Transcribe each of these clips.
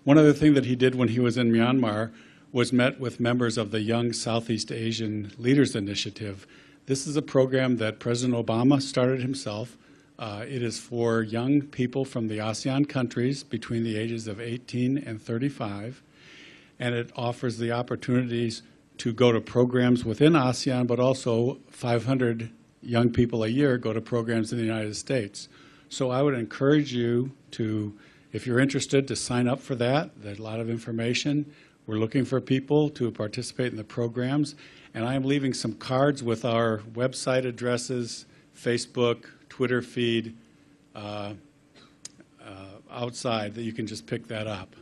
One other thing that he did when he was in Myanmar was met with members of the Young Southeast Asian Leaders Initiative. This is a program that President Obama started himself. It is for young people from the ASEAN countries between the ages of 18 and 35, and it offers the opportunities to go to programs within ASEAN, but also 500 young people a year go to programs in the United States. So I would encourage you to, if you're interested, to sign up for that. There's a lot of information. We're looking for people to participate in the programs. And I am leaving some cards with our website addresses, Facebook, Twitter feed outside that you can just pick that up.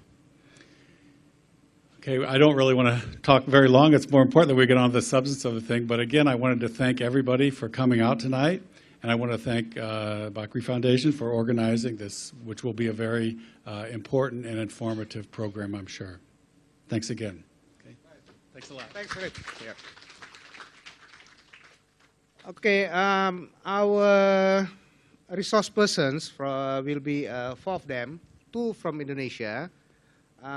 Okay, I don't really want to talk very long. It's more important that we get on to the substance of the thing. But again, I wanted to thank everybody for coming out tonight. And I want to thank Bakri Foundation for organizing this, which will be a very important and informative program, I'm sure. Thanks again. Okay. Thanks a lot. Thanks, Rick. Yeah. Okay, our resource persons will be 4 of them, 2 from Indonesia.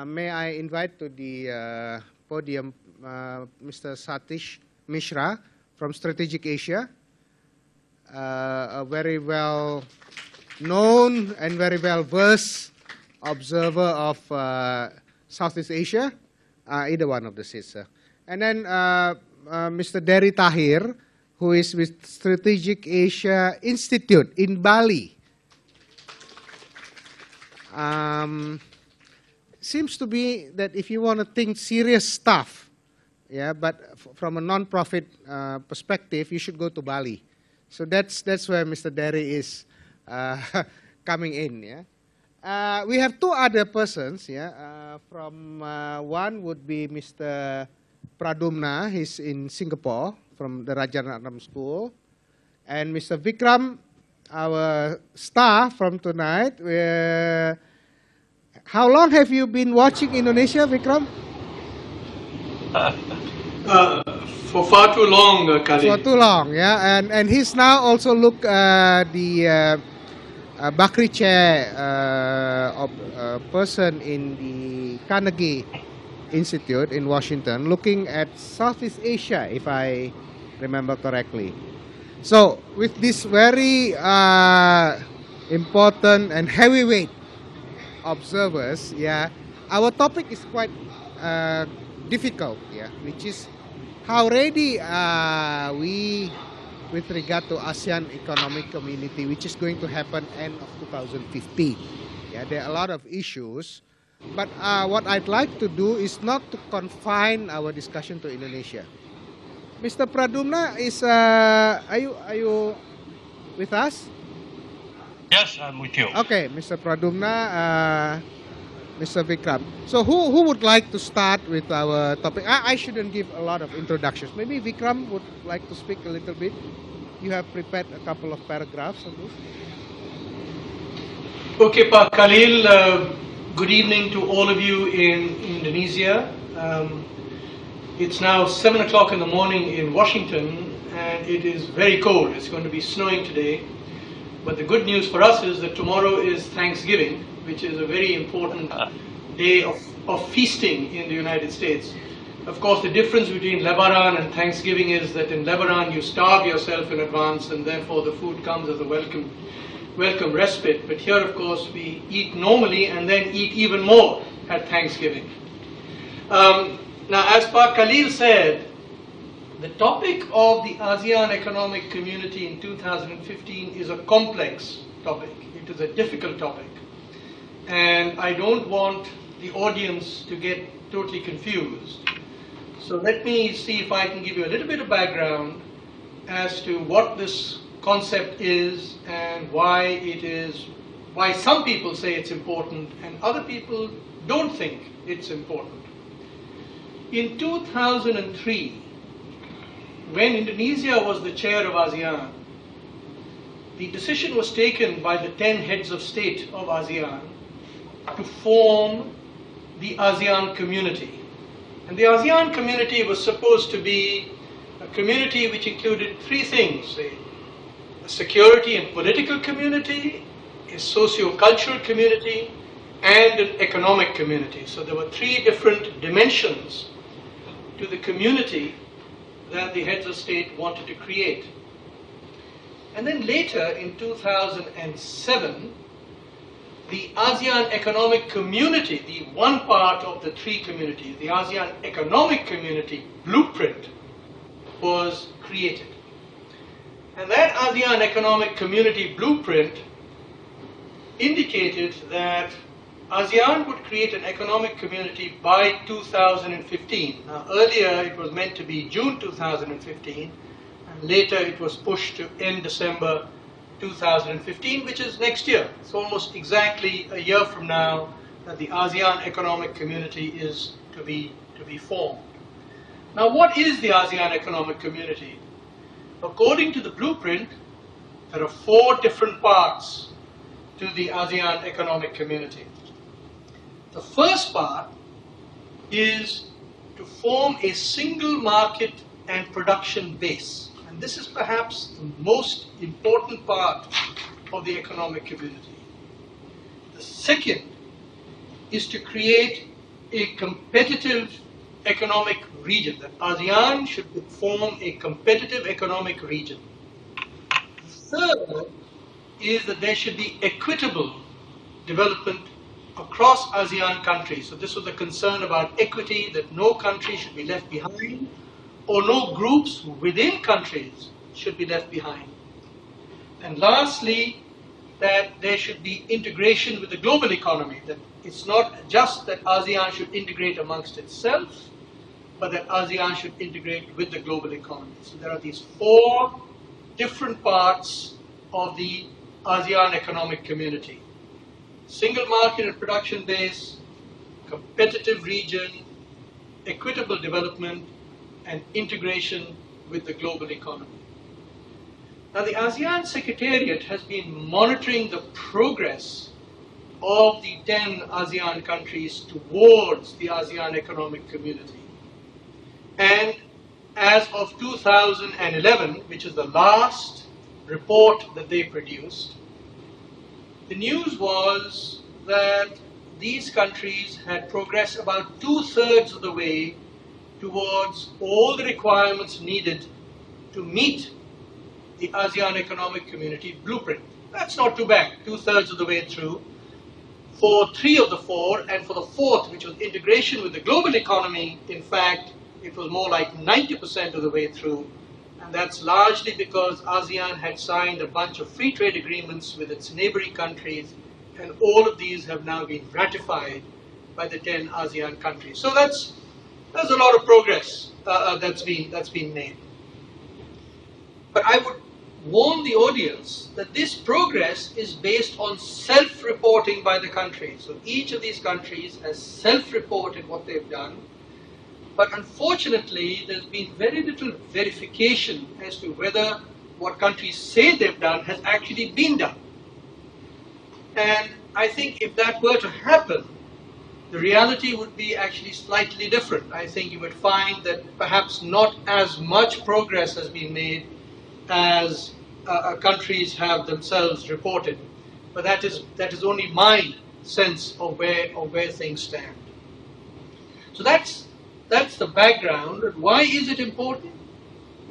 May I invite to the podium Mr. Satish Mishra from Strategic Asia, a very well known and very well versed observer of Southeast Asia, either one of the seats. And then Mr. Derry Tahir, who is with Strategic Asia Institute in Bali. Seems to be that if you want to think serious stuff, yeah, but from a non-profit perspective, you should go to Bali. So that's where Mr. Derry is coming in. Yeah, we have 2 other persons. Yeah, from one would be Mr. Padumna. He's in Singapore from the Rajaratnam School, and Mr. Vikram, our star from tonight. How long have you been watching Indonesia, Vikram? For far too long, Kali. For too long, yeah. And he's now also the Bakri Chair person in the Carnegie Institute in Washington, looking at Southeast Asia, if I remember correctly. So, with this very important and heavyweight observers, yeah, our topic is quite difficult, yeah, which is how ready are we with regard to ASEAN Economic Community, which is going to happen end of 2015. Yeah, there are a lot of issues, but what I'd like to do is not to confine our discussion to Indonesia. Mr. Padumna, are you with us? Yes, I'm with you. Okay, Mr. Padumna, Mr. Vikram. So who would like to start with our topic? I shouldn't give a lot of introductions. Maybe Vikram would like to speak a little bit. You have prepared a couple of paragraphs on this. Okay, Pak Khalil, good evening to all of you in Indonesia. It's now 7 o'clock in the morning in Washington, and it is very cold. It's going to be snowing today. But the good news for us is that tomorrow is Thanksgiving, which is a very important day of feasting in the United States. Of course, the difference between Lebaran and Thanksgiving is that in Lebaran you starve yourself in advance, and therefore the food comes as a welcome respite. But here, of course, we eat normally and then eat even more at Thanksgiving. Now, as Pak Khalil said, the topic of the ASEAN Economic Community in 2015 is a complex topic. It is a difficult topic. And I don't want the audience to get totally confused. So let me see if I can give you a little bit of background as to what this concept is and why some people say it's important and other people don't think it's important. In 2003, when Indonesia was the chair of ASEAN, the decision was taken by the 10 heads of state of ASEAN to form the ASEAN community. And the ASEAN community was supposed to be a community which included 3 things: a security and political community, a socio-cultural community, and an economic community. So there were three different dimensions to the community that the heads of state wanted to create. And then later, in 2007, the ASEAN Economic Community, the one part of the three communities, the ASEAN Economic Community blueprint, was created. And that ASEAN Economic Community blueprint indicated that ASEAN would create an economic community by 2015. Now, earlier it was meant to be June 2015, and later it was pushed to end December 2015, which is next year. It's almost exactly a year from now that the ASEAN Economic Community is to be formed. Now, what is the ASEAN Economic Community? According to the blueprint, there are four different parts to the ASEAN Economic Community. The first part is to form a single market and production base. And this is perhaps the most important part of the economic community. The second is to create a competitive economic region, that ASEAN should form a competitive economic region. The third is that there should be equitable development across ASEAN countries. So this was a concern about equity, that no country should be left behind, or no groups within countries should be left behind. And lastly, that there should be integration with the global economy, that it's not just that ASEAN should integrate amongst itself, but that ASEAN should integrate with the global economy. So there are these four different parts of the ASEAN Economic Community: single market and production base, competitive region, equitable development, and integration with the global economy. Now, the ASEAN Secretariat has been monitoring the progress of the 10 ASEAN countries towards the ASEAN Economic Community. And as of 2011, which is the last report that they produced, the news was that these countries had progressed about 2/3 of the way towards all the requirements needed to meet the ASEAN Economic Community blueprint. That's not too bad, 2/3 of the way through. For 3 of the 4, and for the 4th, which was integration with the global economy, in fact, it was more like 90% of the way through. And that's largely because ASEAN had signed a bunch of free trade agreements with its neighboring countries, and all of these have now been ratified by the 10 ASEAN countries. So there's a lot of progress that's been made. But I would warn the audience that this progress is based on self-reporting by the countries. So each of these countries has self-reported what they've done. But unfortunately, there's been very little verification as to whether what countries say they've done has actually been done. And I think if that were to happen, the reality would be actually slightly different. I think you would find that perhaps not as much progress has been made as countries have themselves reported. But that is only my sense of where things stand. So that's the background. Why is it important?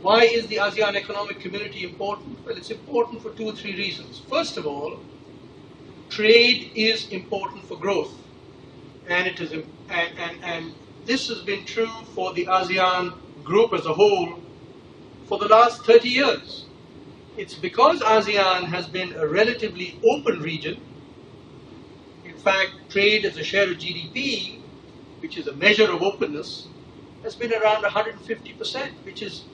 Why is the ASEAN Economic Community important? Well, it's important for 2 or 3 reasons. First of all, trade is important for growth, and this has been true for the ASEAN group as a whole for the last 30 years. It's because ASEAN has been a relatively open region. In fact, trade as a share of GDP, which is a measure of openness, has been around 150%, which is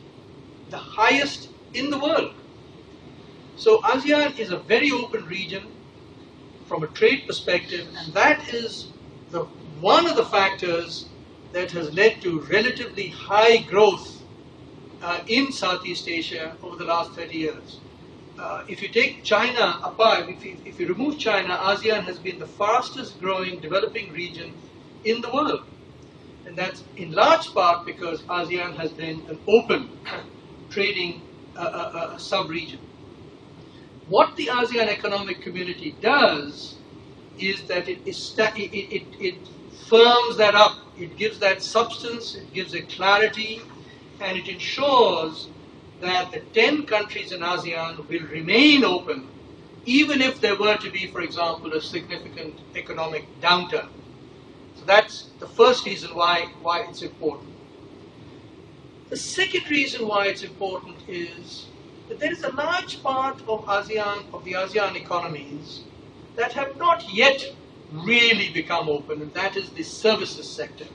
the highest in the world. So ASEAN is a very open region from a trade perspective, and that is one of the factors that has led to relatively high growth in Southeast Asia over the last 30 years. If you take China apart, if you remove China, ASEAN has been the fastest growing developing region in the world. And that's in large part because ASEAN has been an open trading sub-region. What the ASEAN Economic Community does is that it firms that up, it gives that substance, it gives it clarity, and it ensures that the 10 countries in ASEAN will remain open, even if there were to be, for example, a significant economic downturn. So that's the first reason why it's important. The second reason why it's important is that there is a large part of the ASEAN economies that have not yet really become open, and that is the services sector.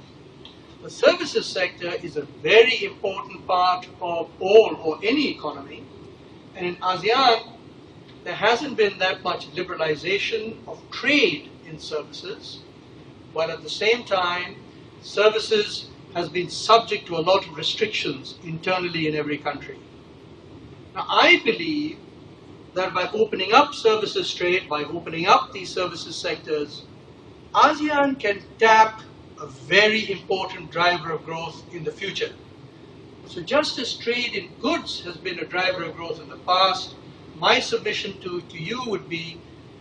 The services sector is a very important part of all or any economy, and in ASEAN there hasn't been that much liberalization of trade in services, while at the same time services has been subject to a lot of restrictions internally in every country. Now, I believe that by opening up services trade, by opening up these services sectors, ASEAN can tap a very important driver of growth in the future. So just as trade in goods has been a driver of growth in the past, my submission to you would be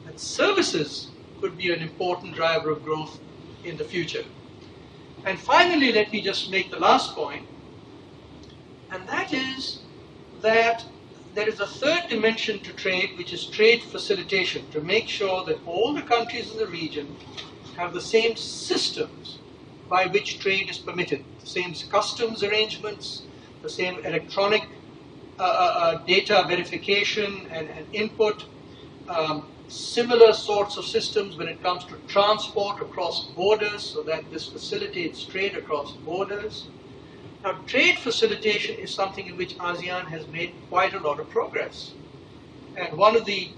that services could be an important driver of growth in the future. And finally, let me just make the last point, and that is that there is a third dimension to trade, which is trade facilitation, to make sure that all the countries in the region have the same systems by which trade is permitted, the same customs arrangements, the same electronic data verification and input, similar sorts of systems when it comes to transport across borders, so that this facilitates trade across borders. Now, trade facilitation is something in which ASEAN has made quite a lot of progress. And one of the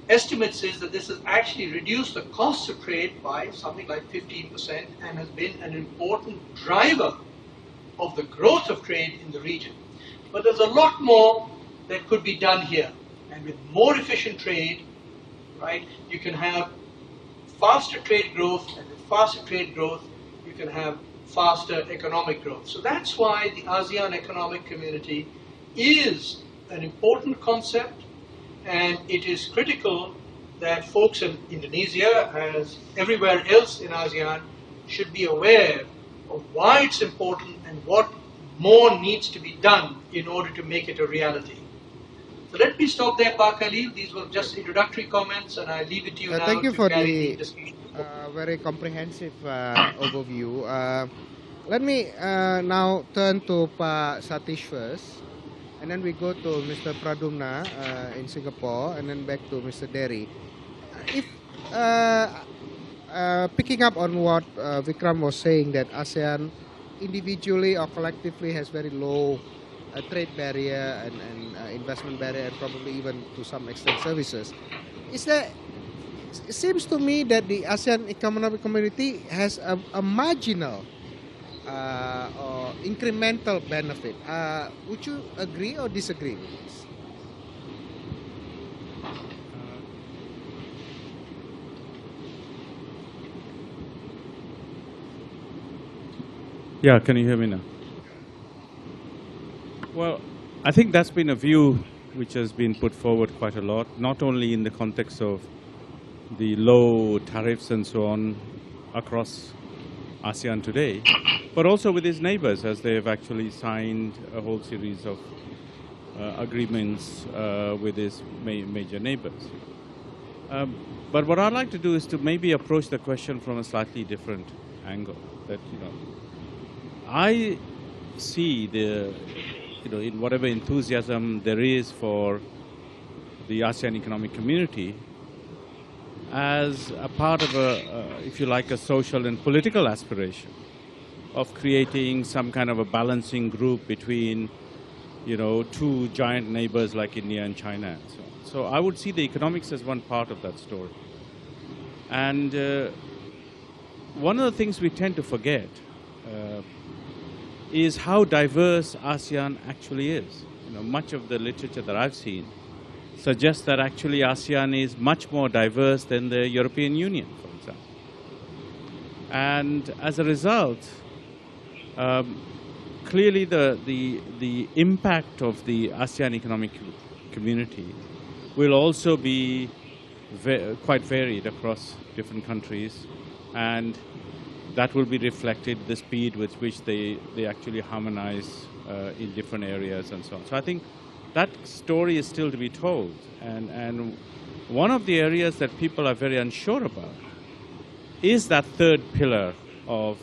estimates is that this has actually reduced the cost of trade by something like 15% and has been an important driver of the growth of trade in the region. But there's a lot more that could be done here. And with more efficient trade, right, you can have faster trade growth, and with faster trade growth, you can have faster economic growth. So that's why the ASEAN Economic Community is an important concept, and it is critical that folks in Indonesia, as everywhere else in ASEAN, should be aware of why it's important and what more needs to be done in order to make it a reality. So let me stop there, Pak Khalil. These were just introductory comments, and I leave it to you now. Thank you for the discussion. very comprehensive overview. Let me now turn to Pak Satish first, and then we go to Mr. Padumna in Singapore, and then back to Mr. Derry. If picking up on what Vikram was saying, that ASEAN individually or collectively has very low trade barrier and investment barrier, and probably even to some extent services. It seems to me that the ASEAN Economic Community has a marginal or incremental benefit. Would you agree or disagree with this? Yeah, can you hear me now? Well, I think that's been a view which has been put forward quite a lot, not only in the context of the low tariffs and so on across ASEAN today, but also with its neighbors, as they have actually signed a whole series of agreements with its major neighbors. But what I'd like to do is to maybe approach the question from a slightly different angle. That, I see in whatever enthusiasm there is for the ASEAN Economic Community as a part of if you like, a social and political aspiration of creating some kind of a balancing group between, two giant neighbors like India and China and so on. So I would see the economics as one part of that story. And one of the things we tend to forget is how diverse ASEAN actually is. Much of the literature that I've seen suggests that actually ASEAN is much more diverse than the European Union, for example. And as a result, clearly the impact of the ASEAN Economic Community will also be quite varied across different countries, and that will be reflected the speed with which they actually harmonize in different areas and so on. So I think that story is still to be told, and one of the areas that people are very unsure about is that third pillar of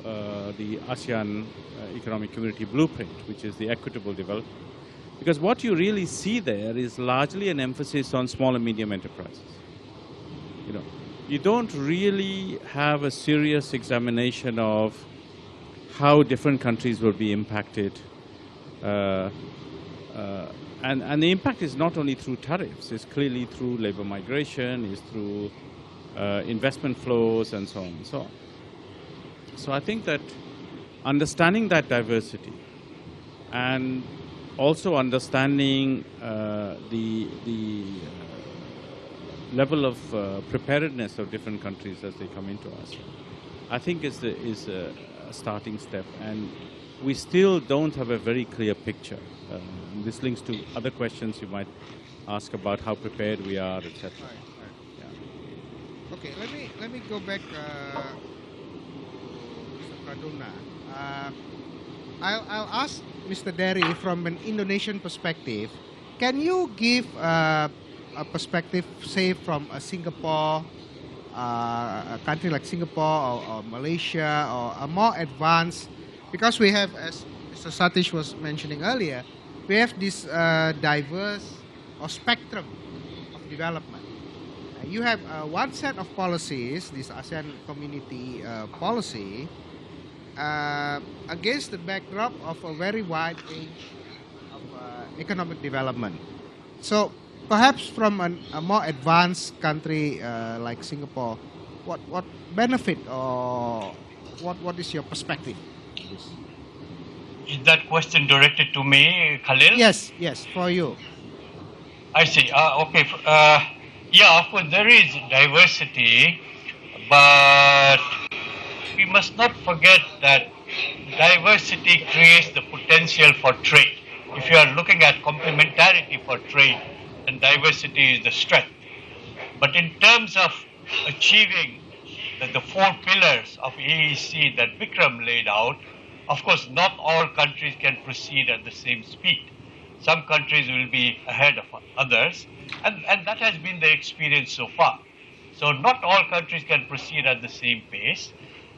the ASEAN Economic Community blueprint, which is the equitable development. Because what you really see there is largely an emphasis on small and medium enterprises. You don't really have a serious examination of how different countries will be impacted. And the impact is not only through tariffs, it's clearly through labor migration, it's through investment flows, and so on and so on. So I think that understanding that diversity and also understanding the level of preparedness of different countries as they come into ASEAN, I think is a starting step. And we still don't have a very clear picture. This links to other questions you might ask about how prepared we are, etc. Yeah. Okay, let me go back to Mr. Padumna. I'll ask Mr. Derry from an Indonesian perspective. Can you give a perspective, say, from a Singapore, a country like Singapore or Malaysia, or a more advanced, because we have, as Mr. Satish was mentioning earlier, we have this diverse or spectrum of development. You have one set of policies, this ASEAN community policy, against the backdrop of a very wide range of economic development. So perhaps from a more advanced country like Singapore, what benefit or what is your perspective? Is that question directed to me, Khalil? Yes, for you. I see. Okay. Yeah, of course there is diversity, but we must not forget that diversity creates the potential for trade. If you are looking at complementarity for trade, then diversity is the strength. But in terms of achieving the 4 pillars of AEC that Vikram laid out, of course not all countries can proceed at the same speed. Some countries will be ahead of others, and that has been the experience so far. So not all countries can proceed at the same pace,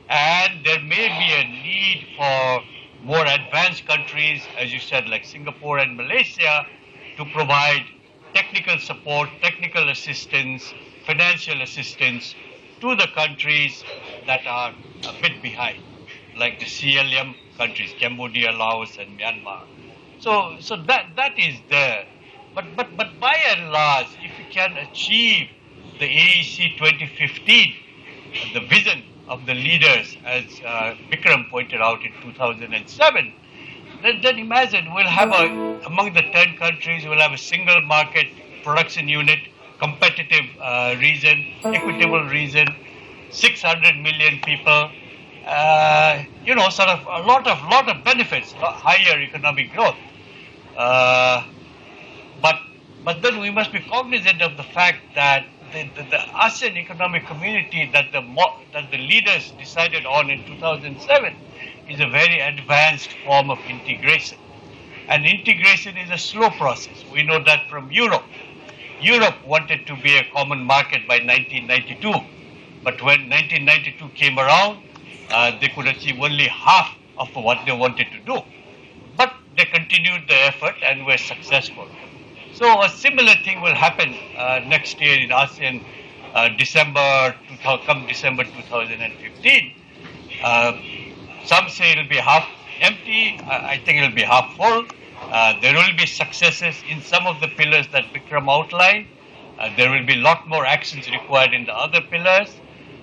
and there may be a need for more advanced countries, as you said, like Singapore and Malaysia, to provide technical support, technical assistance, financial assistance to the countries that are a bit behind, like the CLM countries, Cambodia, Laos, and Myanmar. So that is there. But by and large, if we can achieve the AEC 2015, the vision of the leaders, as Vikram pointed out in 2007, then imagine we'll have among the 10 countries, we'll have a single market production unit, competitive region, equitable region, 600 million people, sort of a lot of benefits, higher economic growth. But then we must be cognizant of the fact that the ASEAN Economic Community that the leaders decided on in 2007 is a very advanced form of integration. And integration is a slow process. We know that from Europe. Europe wanted to be a common market by 1992. But when 1992 came around, they could achieve only half of what they wanted to do. But they continued the effort and were successful. So a similar thing will happen next year in ASEAN, December 2015. Some say it will be half empty. I think it will be half full. There will be successes in some of the pillars that Vikram outlined. There will be a lot more actions required in the other pillars.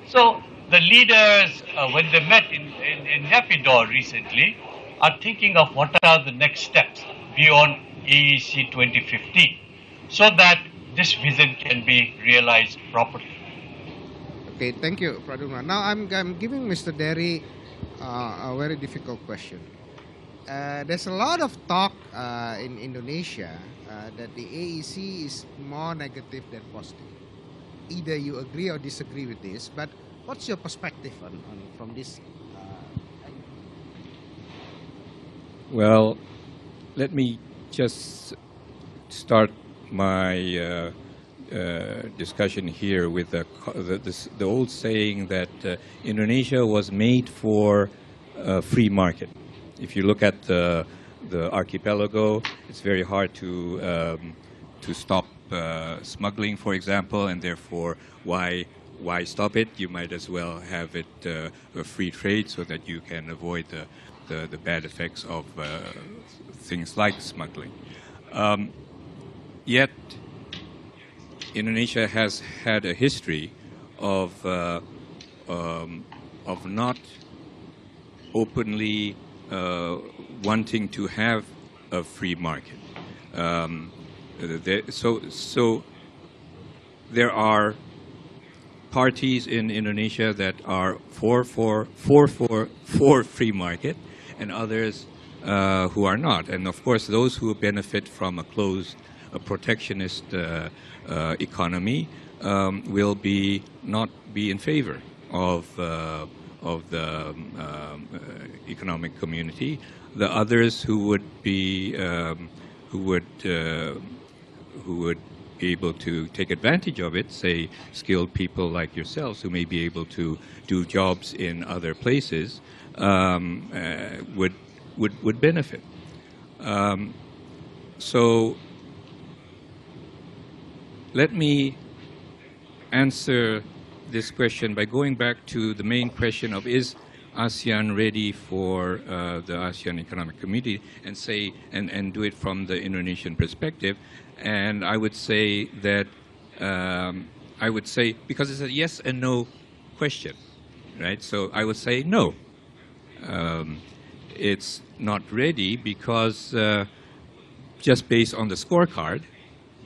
So the leaders, when they met in Naypyidaw recently, are thinking of what are the next steps beyond AEC 2015, so that this vision can be realized properly. Okay, thank you, Padumna. Now I'm giving Mr. Derry a very difficult question. There's a lot of talk in Indonesia that the AEC is more negative than positive. either you agree or disagree with this, but what's your perspective from this? Well, let me just start my discussion here with the old saying that Indonesia was made for a free market. If you look at the archipelago, it's very hard to stop smuggling, for example, and therefore why stop it? You might as well have it a free trade so that you can avoid the bad effects of things like smuggling. Yet, Indonesia has had a history of not openly wanting to have a free market. So there are parties in Indonesia that are for free market, and others who are not. And of course, those who benefit from a closed, protectionist economy will not be in favor of the economic community. The others who would be able to take advantage of it, say skilled people like yourselves who may be able to do jobs in other places, would benefit. So let me answer this question by going back to the main question of is ASEAN ready for the ASEAN Economic Community, and do it from the Indonesian perspective. And I would say that because it's a yes and no question, right? So I would say no. It's not ready because just based on the scorecard,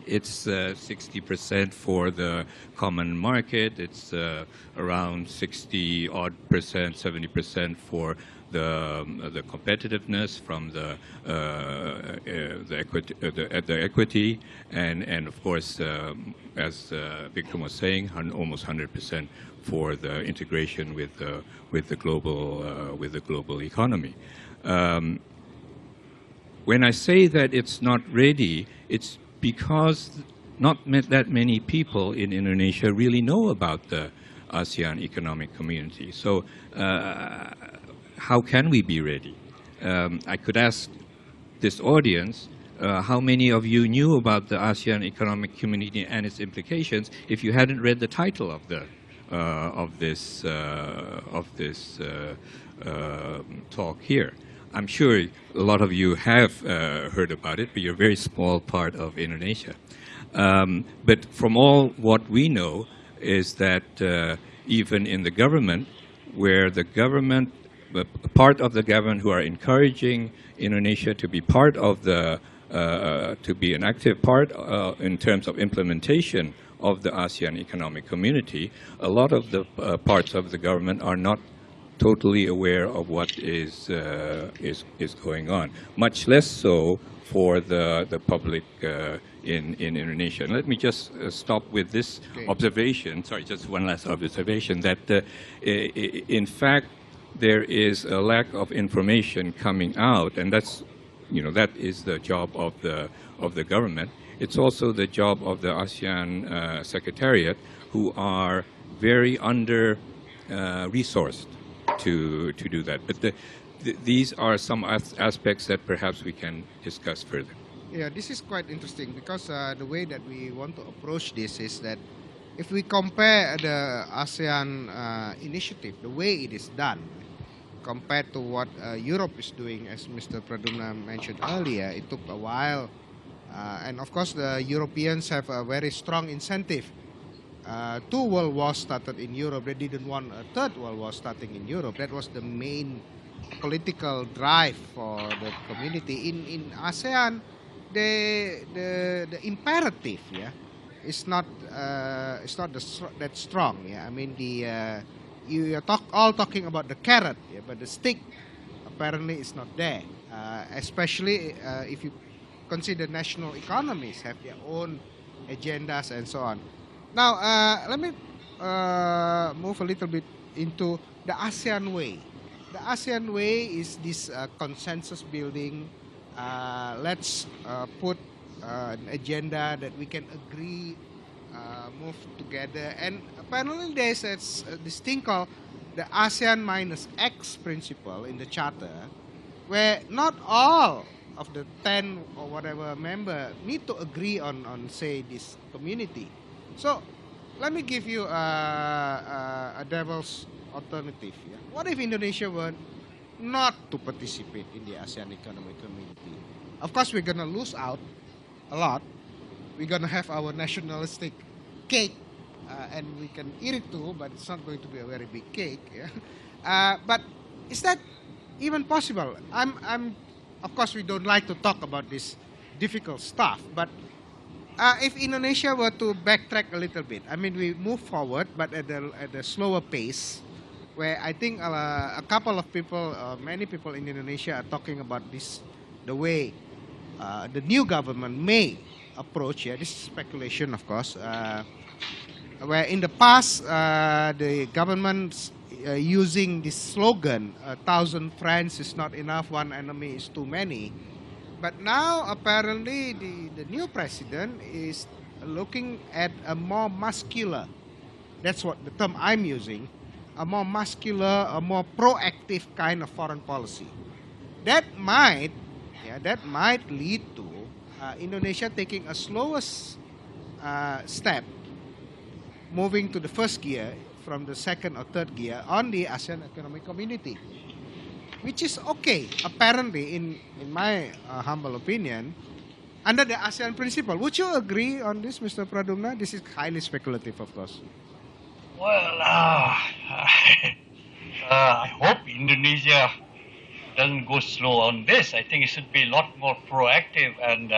it's 60% for the common market. It's around 60-odd%, 70% for the competitiveness from the equity, and of course, as Vikram was saying, almost 100% for the integration with the global economy. When I say that it's not ready, it's because not that many people in Indonesia really know about the ASEAN Economic Community. So how can we be ready? I could ask this audience, how many of you knew about the ASEAN Economic Community and its implications if you hadn't read the title of this talk here? I'm sure a lot of you have heard about it, but you're a very small part of Indonesia. But from all what we know is that even in the government, where the government, part of the government who are encouraging Indonesia to be part of to be an active part in terms of implementation of the ASEAN Economic Community, a lot of the parts of the government are not totally aware of what is going on, much less so for the public in Indonesia. And let me just stop with this observation. Sorry, just one last observation, that in fact there is a lack of information coming out, and that is the job of the government. It's also the job of the ASEAN Secretariat, who are very under-resourced to do that. But these are some aspects that perhaps we can discuss further. Yeah, this is quite interesting because the way that we want to approach this is that if we compare the ASEAN initiative, the way it is done, compared to what Europe is doing, as Mr. Padumna mentioned earlier, it took a while. And of course, the Europeans have a very strong incentive. 2 world wars started in Europe. They didn't want a 3rd world war starting in Europe. That was the main political drive for the community. In ASEAN, the imperative, is not that strong. I mean, you are all talking about the carrot, but the stick apparently is not there. Especially if you consider national economies have their own agendas and so on. Now, let me move a little bit into the ASEAN way. The ASEAN way is this consensus building. Let's put an agenda that we can agree, move together. And apparently there's this thing called the ASEAN minus X principle in the charter, where not all of the 10 or whatever member need to agree on say, this community. So let me give you a devil's alternative. Yeah? What if Indonesia were not to participate in the ASEAN Economic Community? Of course, we're going to lose out a lot. We're going to have our nationalistic cake, and we can eat it too, but it's not going to be a very big cake. Yeah? But is that even possible? Of course, we don't like to talk about this difficult stuff, but if Indonesia were to backtrack a little bit, I mean, we move forward, but at a slower pace, where I think a couple of people, many people in Indonesia are talking about this, the way the new government may approach. Yeah, this is speculation, of course. Where in the past, the government's using this slogan, 1,000 friends is not enough, one enemy is too many. But now, apparently, the new president is looking at a more muscular, that's what the term I'm using, a more muscular, a more proactive kind of foreign policy. That might lead to Indonesia taking a slower step, moving to the first gear from the second or third gear on the ASEAN Economic Community, which is okay, apparently, in my humble opinion, under the ASEAN principle. Would you agree on this, Mr. Padumna? This is highly speculative, of course. Well, I hope Indonesia doesn't go slow on this. I think it should be a lot more proactive and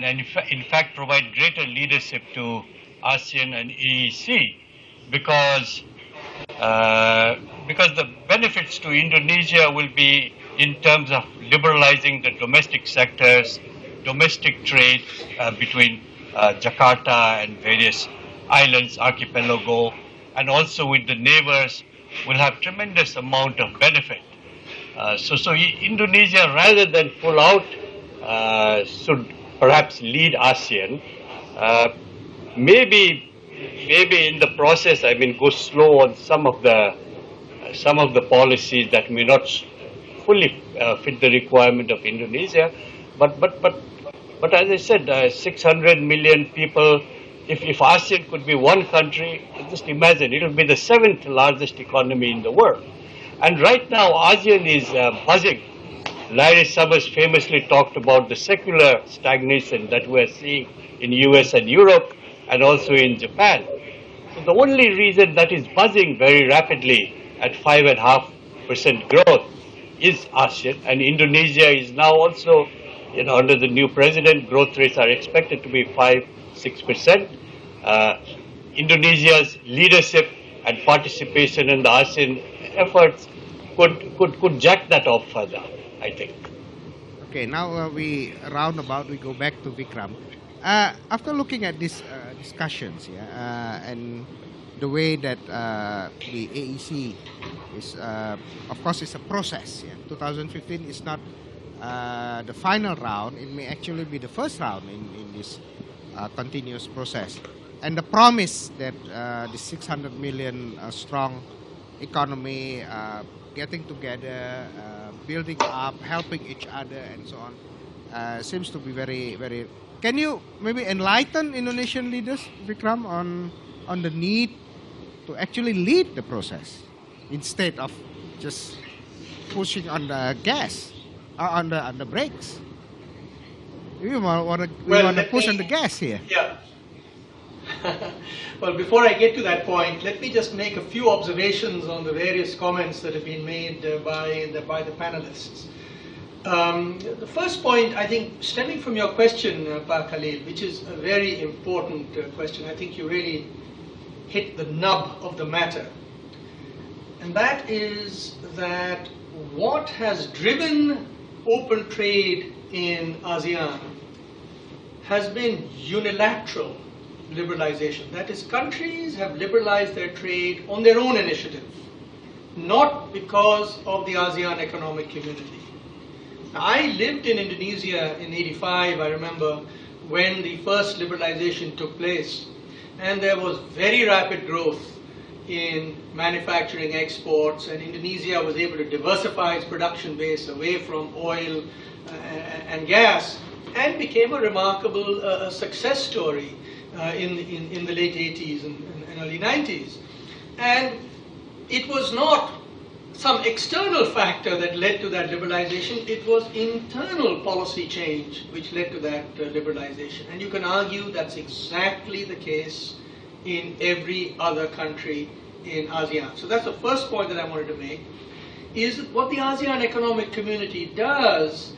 in fact provide greater leadership to ASEAN and EEC, because the benefits to Indonesia will be in terms of liberalizing the domestic sectors, domestic trade between Jakarta and various islands, archipelago, and also with the neighbors will have tremendous amount of benefit. So Indonesia, rather than pull out, should perhaps lead ASEAN. Maybe in the process, I mean, go slow on some of the policies that may not fully fit the requirement of Indonesia. But as I said, 600 million people. If ASEAN could be one country, just imagine, it will be the 7th largest economy in the world. And right now, ASEAN is buzzing. Larry Summers famously talked about the secular stagnation that we're seeing in US and Europe, and also in Japan. So the only reason that is buzzing very rapidly at 5.5% growth is ASEAN, and Indonesia is now also, under the new president, growth rates are expected to be 5-6%. Indonesia's leadership and participation in the ASEAN efforts could jack that up further, I think. Okay, now we go back to Vikram. After looking at these discussions, and the way that the AEC is, of course, it's a process. 2015 is not the final round. It may actually be the first round in this continuous process. And the promise that the 600 million strong economy, getting together, building up, helping each other, and so on, seems to be very, very. Can you maybe enlighten Indonesian leaders, Vikram, on the need to actually lead the process instead of just pushing on the gas, on the brakes? We want to push on the gas here. Yeah. Well, before I get to that point, let me just make a few observations on the various comments that have been made by the panelists. The first point, I think, stemming from your question, Pa Khalil, which is a very important question. I think you really hit the nub of the matter. And that is that what has driven open trade in ASEAN has been unilateral liberalization. That is, countries have liberalized their trade on their own initiative, not because of the ASEAN Economic Community. Now, I lived in Indonesia in '85, I remember, when the first liberalization took place, and there was very rapid growth in manufacturing exports, and Indonesia was able to diversify its production base away from oil and gas, and became a remarkable success story in the late 80s and early 90s. And it was not some external factor that led to that liberalization, it was internal policy change which led to that liberalization. And you can argue that's exactly the case in every other country in ASEAN. So that's the first point that I wanted to make, is that what the ASEAN Economic Community does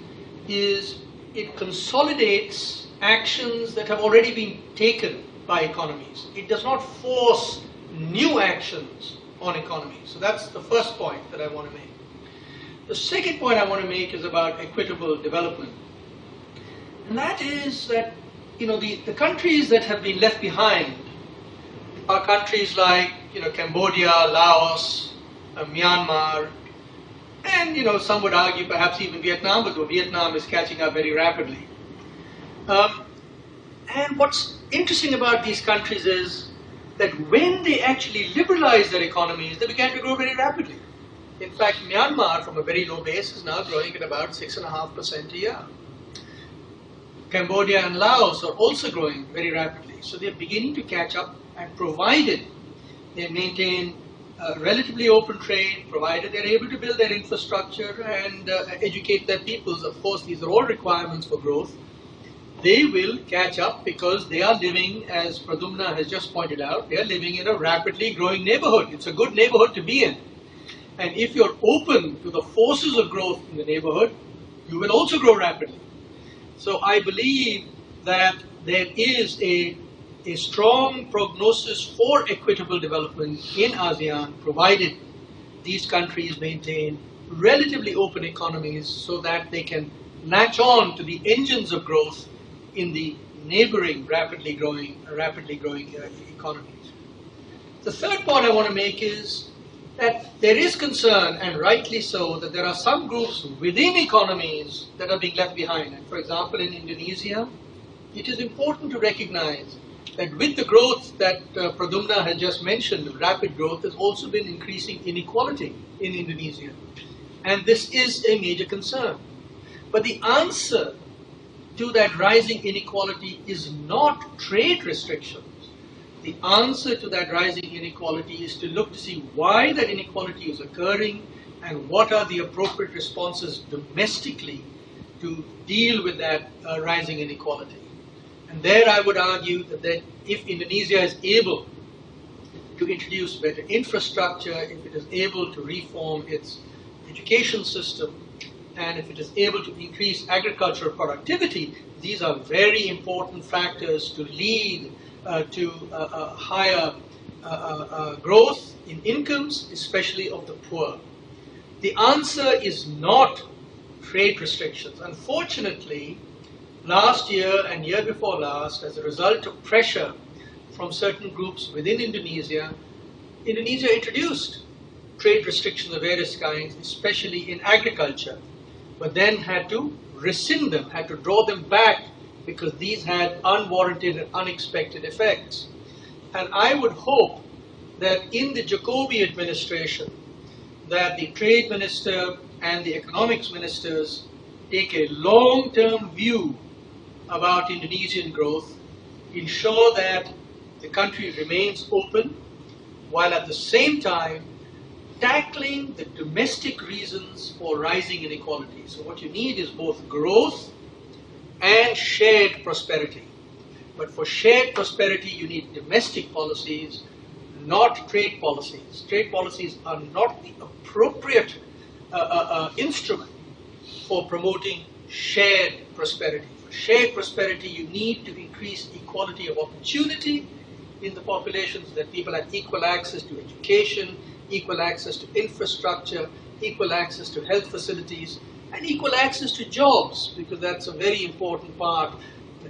is it consolidates actions that have already been taken by economies. It does not force new actions on economies. So that's the first point that I want to make. The second point I want to make is about equitable development. And that is that, the countries that have been left behind are countries like, Cambodia, Laos, Myanmar, and, some would argue perhaps even Vietnam, but Vietnam is catching up very rapidly. And what's interesting about these countries is that when they actually liberalized their economies, they began to grow very rapidly. In fact, Myanmar, from a very low base, is now growing at about 6.5% a year. Cambodia and Laos are also growing very rapidly. So they're beginning to catch up, and provided they maintain relatively open trade, provided they're able to build their infrastructure and educate their peoples, of course, these are all requirements for growth, they will catch up because they are living, as Padumna has just pointed out, they are living in a rapidly growing neighborhood. It's a good neighborhood to be in. And if you're open to the forces of growth in the neighborhood, you will also grow rapidly. So I believe that there is a strong prognosis for equitable development in ASEAN, provided these countries maintain relatively open economies so that they can latch on to the engines of growth in the neighboring rapidly growing economies. The third point I want to make is that there is concern, and rightly so, that there are some groups within economies that are being left behind. And for example, in Indonesia, it is important to recognize that with the growth that Padumna has just mentioned, rapid growth, has also been increasing inequality in Indonesia. And this is a major concern. But the answer to that rising inequality is not trade restrictions. The answer to that rising inequality is to look to see why that inequality is occurring and what are the appropriate responses domestically to deal with that rising inequality. And there I would argue that if Indonesia is able to introduce better infrastructure, if it is able to reform its education system, and if it is able to increase agricultural productivity, these are very important factors to lead to higher growth in incomes, especially of the poor. The answer is not trade restrictions. Unfortunately, last year and year before last, as a result of pressure from certain groups within Indonesia, Indonesia introduced trade restrictions of various kinds, especially in agriculture, but then had to rescind them, had to draw them back because these had unwarranted and unexpected effects. And I would hope that in the Jokowi administration, that the trade minister and the economics ministers take a long-term view about Indonesian growth, ensure that the country remains open, while at the same time tackling the domestic reasons for rising inequality. So what you need is both growth and shared prosperity. But for shared prosperity, you need domestic policies, not trade policies. Trade policies are not the appropriate instrument for promoting shared prosperity. For shared prosperity, you need to increase equality of opportunity in the population so that people have equal access to education, equal access to infrastructure, equal access to health facilities, and equal access to jobs, because that's a very important part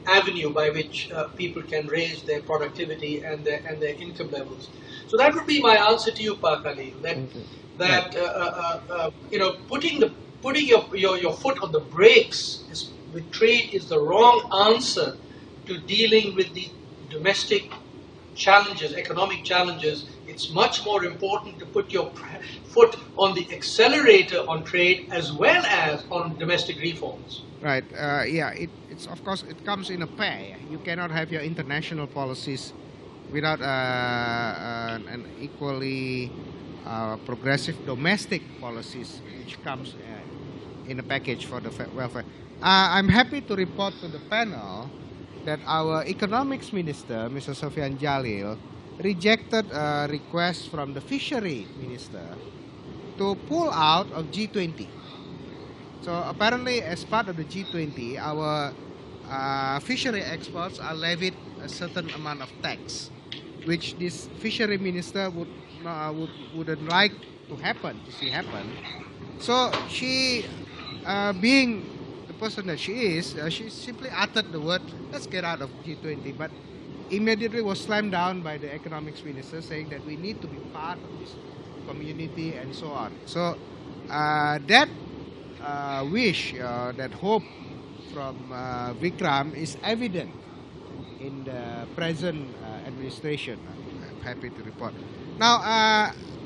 avenue by which people can raise their productivity and their income levels. So that would be my answer to you, Pak Ali, that you know, putting your foot on the brakes with trade is the wrong answer to dealing with the domestic challenges, economic challenges. It's much more important to put your foot on the accelerator on trade as well as on domestic reforms. Right. Yeah. It's of course it comes in a pair. You cannot have your international policies without an equally progressive domestic policies, which comes in a package for the welfare. I'm happy to report to the panel that our economics minister, Mr. Sofian Jalil, rejected a request from the fishery minister to pull out of G20. So apparently, as part of the G20, our fishery exports are levied a certain amount of tax, which this fishery minister wouldn't like to see happen. So she, being the person that she is, she simply uttered the word, "Let's get out of G20," but immediately was slammed down by the economics minister, saying that we need to be part of this community and so on. So that wish, that hope from Vikram is evident in the present administration. I'm happy to report. Now,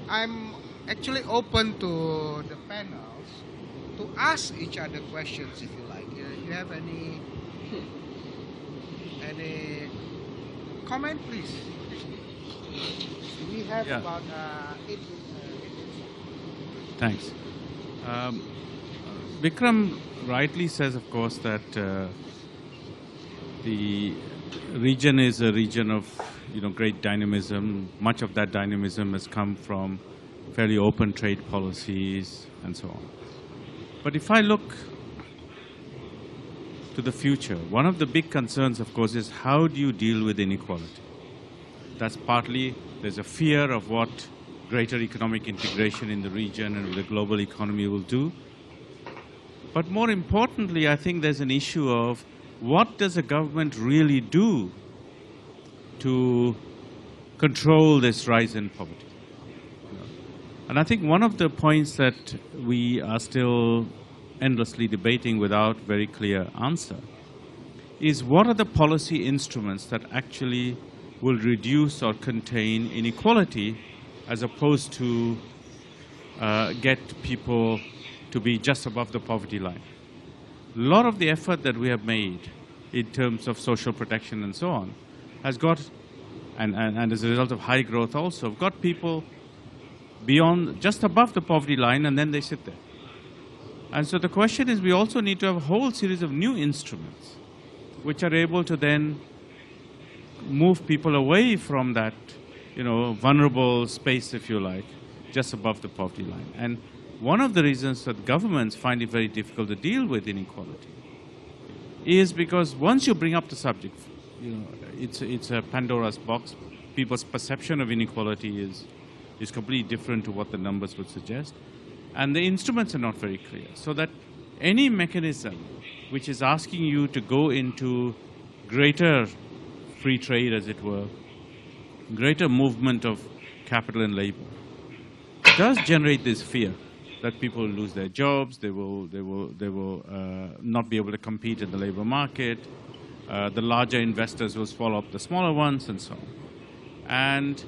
I'm actually open to the panels to ask each other questions if you like. You have any comment, please? We have about 8 minutes. Thanks. Vikram rightly says, of course, that the region is a region of great dynamism. Much of that dynamism has come from fairly open trade policies and so on. But if I look to the future, one of the big concerns, of course, is how do you deal with inequality? That's partly, there's a fear of what greater economic integration in the region and the global economy will do. But more importantly, I think there's an issue of what does a government really do to control this rise in poverty? And I think one of the points that we are still endlessly debating without very clear answer is what are the policy instruments that actually will reduce or contain inequality as opposed to get people to be just above the poverty line. A lot of the effort that we have made in terms of social protection and so on has got, and as a result of high growth also, have got people beyond, just above the poverty line, and then they sit there. And so the question is, we also need to have a whole series of new instruments which are able to then move people away from that, vulnerable space, if you like, just above the poverty line. And one of the reasons that governments find it very difficult to deal with inequality is because once you bring up the subject, it's a Pandora's box. People's perception of inequality is completely different to what the numbers would suggest. And the instruments are not very clear. So that any mechanism which is asking you to go into greater free trade, as it were, greater movement of capital and labor, does generate this fear that people will lose their jobs, they will not be able to compete in the labor market, the larger investors will swallow up the smaller ones, and so on. And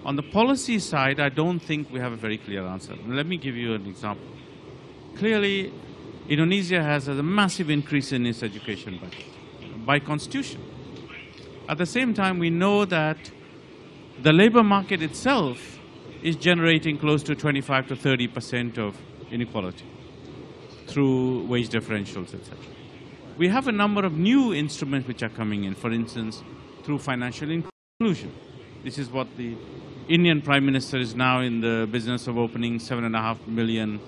on the policy side, I don't think we have a very clear answer. Let me give you an example. Clearly, Indonesia has a massive increase in its education budget by constitution. At the same time, we know that the labor market itself is generating close to 25 to 30% of inequality through wage differentials, etc. We have a number of new instruments which are coming in, for instance, through financial inclusion. This is what the Indian Prime Minister is now in the business of opening 7.5 million,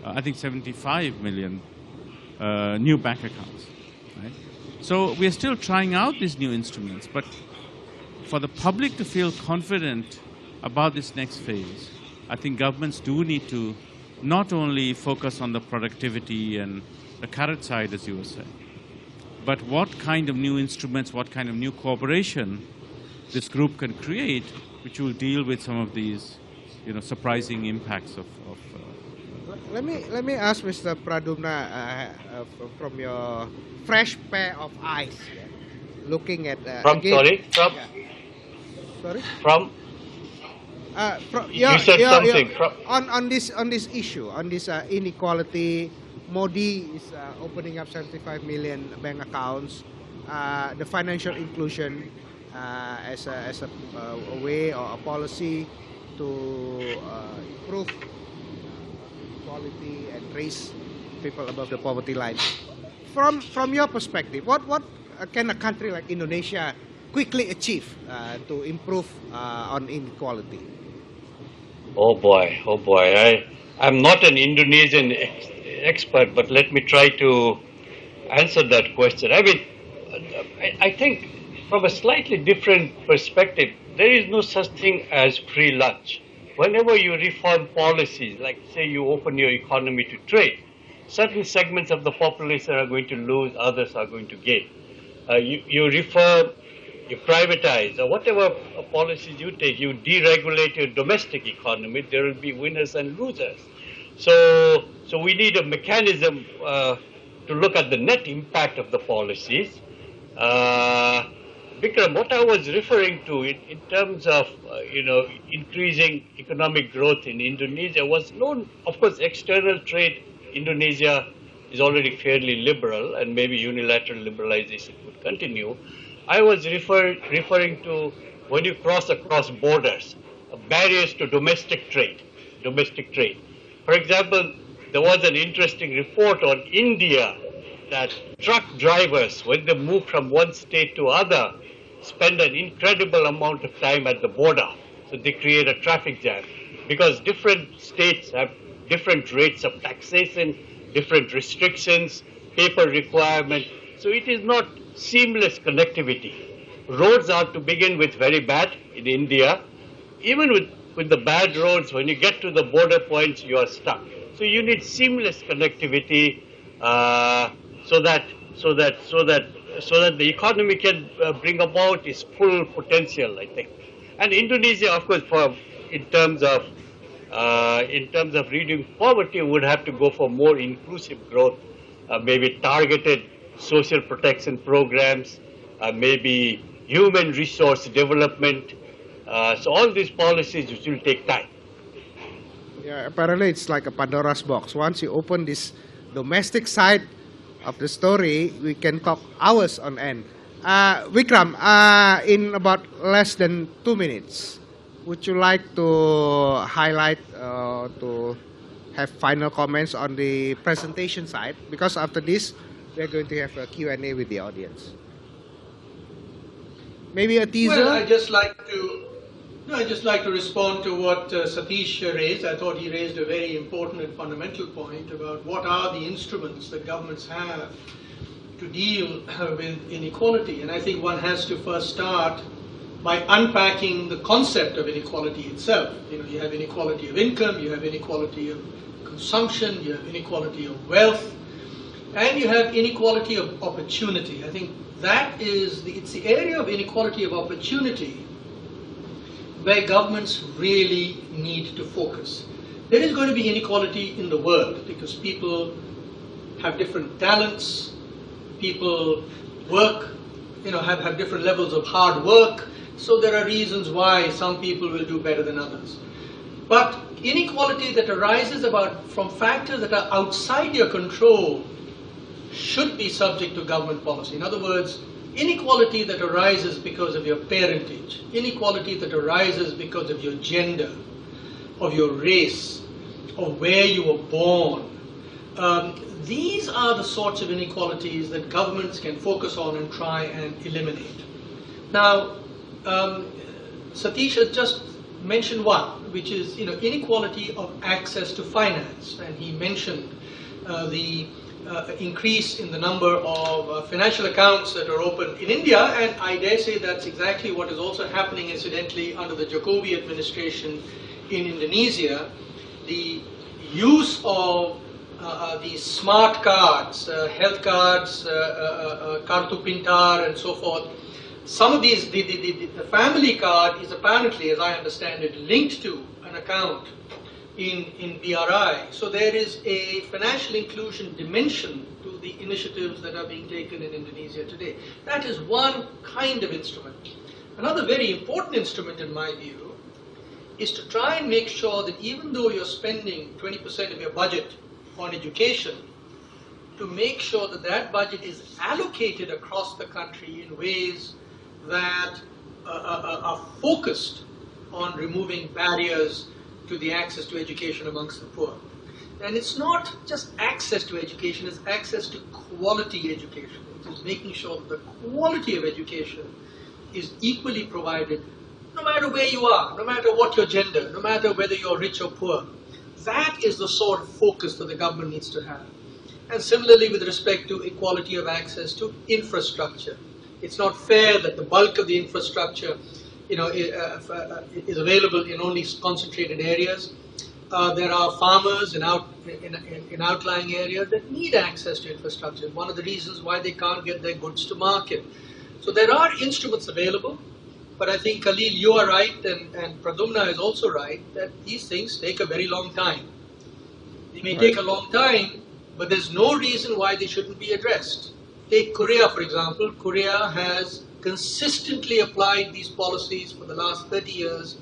I think 75 million new bank accounts. Right? So we are still trying out these new instruments, but for the public to feel confident about this next phase, I think governments do need to not only focus on the productivity and the carrot side, as you were saying, but what kind of new instruments, what kind of new cooperation this group can create, which will deal with some of these, surprising impacts of. Let me ask Mr. Padumna from your fresh pair of eyes, looking at sorry. You said something. On this issue, on this inequality. Modi is opening up 75 million bank accounts, the financial inclusion as a way or a policy to improve equality and raise people above the poverty line. From your perspective, what can a country like Indonesia quickly achieve to improve on inequality? Oh boy. I'm not an Indonesian expert, but let me try to answer that question. I mean, I think from a slightly different perspective, there is no such thing as free lunch. Whenever you reform policies, like say you open your economy to trade, certain segments of the population are going to lose, others are going to gain. You reform, you privatize, or whatever policies you take, you deregulate your domestic economy, there will be winners and losers. So we need a mechanism to look at the net impact of the policies. Vikram, what I was referring to in terms of increasing economic growth in Indonesia was known. Of course, external trade, Indonesia is already fairly liberal, and maybe unilateral liberalization would continue. I was referring to when you cross across borders, barriers to domestic trade. For example, there was an interesting report on India that truck drivers, when they move from one state to other, spend an incredible amount of time at the border. So they create a traffic jam because different states have different rates of taxation, different restrictions, paper requirement. So it is not seamless connectivity. Roads are to begin with very bad in India. Even with the bad roads, when you get to the border points, you are stuck. So you need seamless connectivity so that the economy can bring about its full potential, I think. And Indonesia, of course, in terms of reducing poverty, would have to go for more inclusive growth, maybe targeted social protection programs, maybe human resource development. So all these policies which will take time. Yeah, apparently it's like a Pandora's box. Once you open this domestic side of the story, we can talk hours on end. Vikram, in about less than 2 minutes, would you like to highlight, to have final comments on the presentation side? Because after this, we're going to have a Q&A with the audience. Maybe a teaser? Well, I'd just like to respond to what Satish raised. I thought he raised a very important and fundamental point about what are the instruments that governments have to deal with inequality. And I think one has to first start by unpacking the concept of inequality itself. You have inequality of income, you have inequality of consumption, you have inequality of wealth, and you have inequality of opportunity. I think that is it's the area of inequality of opportunity where governments really need to focus. There is going to be inequality in the world because people have different talents, people work, have different levels of hard work, so there are reasons why some people will do better than others. But inequality that arises from factors that are outside your control should be subject to government policy. In other words, inequality that arises because of your parentage, inequality that arises because of your gender, of your race, of where you were born. These are the sorts of inequalities that governments can focus on and try and eliminate. Now, Satish has just mentioned one, which is inequality of access to finance, and he mentioned the increase in the number of financial accounts that are open in India, and I dare say that's exactly what is also happening, incidentally, under the Jokowi administration in Indonesia. The use of these smart cards, health cards, Kartu Pintar and so forth. Some of these, the family card is apparently, as I understand it, linked to an account in BRI. So there is a financial inclusion dimension to the initiatives that are being taken in Indonesia today. That is one kind of instrument. Another very important instrument, in my view, is to try and make sure that even though you're spending 20% of your budget on education, to make sure that that budget is allocated across the country in ways that are focused on removing barriers to the access to education amongst the poor. And it's not just access to education, it's access to quality education. It's making sure that the quality of education is equally provided no matter where you are, no matter what your gender, no matter whether you're rich or poor. That is the sort of focus that the government needs to have. And similarly with respect to equality of access to infrastructure. It's not fair that the bulk of the infrastructure is available in only concentrated areas. There are farmers in outlying areas that need access to infrastructure. One of the reasons why they can't get their goods to market. So there are instruments available, but I think Khalil, you are right, and Padumna is also right, that these things take a very long time. They may take a long time, but there's no reason why they shouldn't be addressed. Take Korea, for example. Korea has consistently applied these policies for the last 30 years,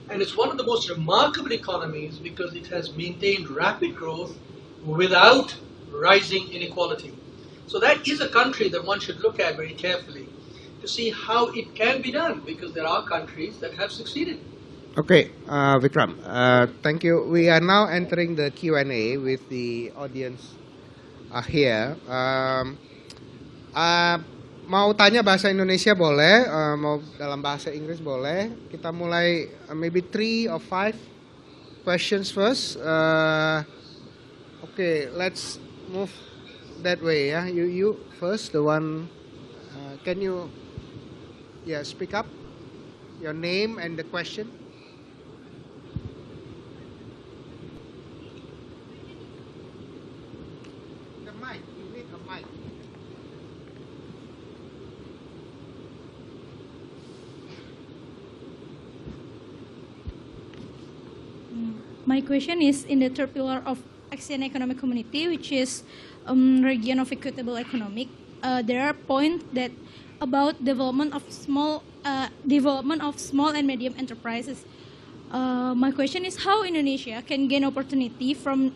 and it's one of the most remarkable economies because it has maintained rapid growth without rising inequality. So that is a country that one should look at very carefully to see how it can be done, because there are countries that have succeeded. Okay, Vikram, thank you. We are now entering the Q&A with the audience here. Mau tanya bahasa Indonesia boleh, mau dalam bahasa Inggris boleh. Kita mulai maybe 3 or 5 questions first. Okay, let's move that way. Yeah, you first, the one. Can you, speak up? Your name and the question. The mic. You need a mic. My question is in the third pillar of ASEAN Economic Community, which is region of equitable economic. There are points that about development of small and medium enterprises. My question is how Indonesia can gain opportunity from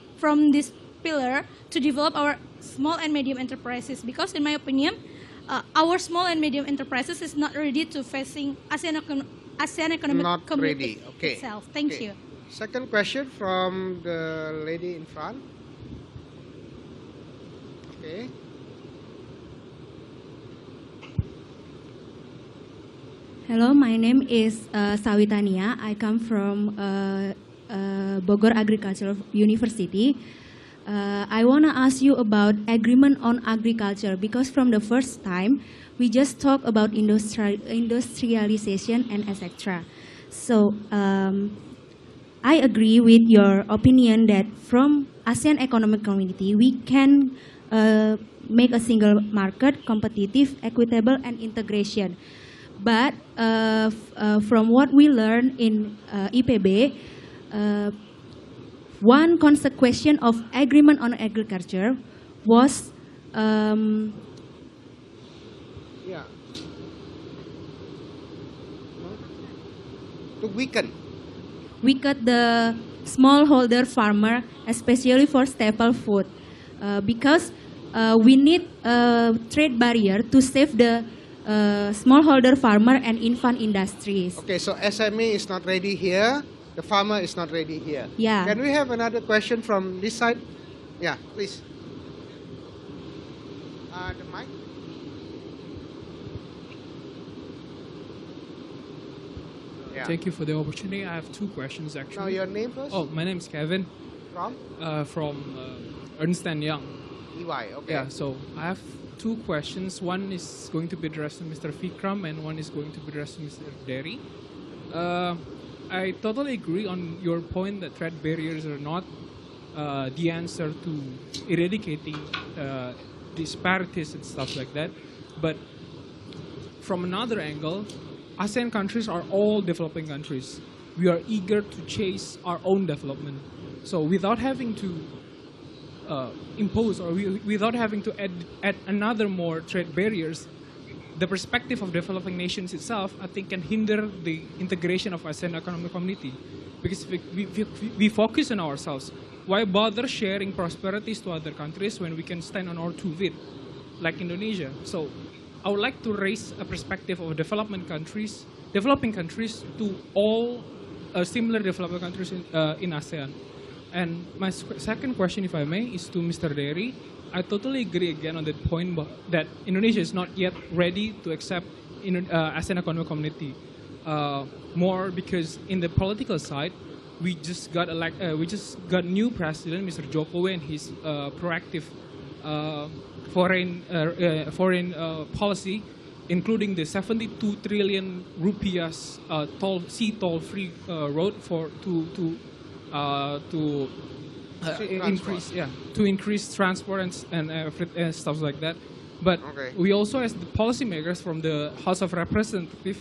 this pillar to develop our small and medium enterprises, because in my opinion, our small and medium enterprises is not ready to facing ASEAN Economic Community itself. Thank you. Second question from the lady in front. Okay. Hello, my name is Sawitania. I come from Bogor Agricultural University. I want to ask you about agreement on agriculture, because from the first time, we just talk about industrialization and etc. So, I agree with your opinion that from ASEAN Economic Community, we can make a single market, competitive, equitable, and integration. But from what we learned in IPB, one consequence of agreement on agriculture was to weaken the smallholder farmer, especially for staple food, because we need a trade barrier to save the smallholder farmer and infant industries. Okay, so SME is not ready here, the farmer is not ready here. Yeah. Can we have another question from this side? Yeah, please. The mic. Yeah. Thank you for the opportunity. I have 2 questions actually. Now your name first? Oh, my name is Kevin. From? From Ernst & Young. EY, okay. Yeah, so I have 2 questions. One is going to be addressed to Mr. Vikram and one is going to be addressed to Mr. Derry. I totally agree on your point that trade barriers are not the answer to eradicating disparities and stuff like that. But from another angle, ASEAN countries are all developing countries. We are eager to chase our own development. So without having to impose or without having to add another more trade barriers, the perspective of developing nations itself, I think, can hinder the integration of ASEAN Economic Community. Because we focus on ourselves. Why bother sharing prosperities to other countries when we can stand on our 2 feet, like Indonesia? So I would like to raise a perspective of developing countries to all similar developing countries in ASEAN. And my second question, if I may, is to Mr. Derry. I totally agree again on that point that Indonesia is not yet ready to accept ASEAN Economic Community. More because in the political side, we just got new president, Mr. Jokowi, and his proactive foreign policy, including the 72 trillion rupiahs toll-free road to increase transport and stuff like that. But we also, as the policymakers from the House of Representatives,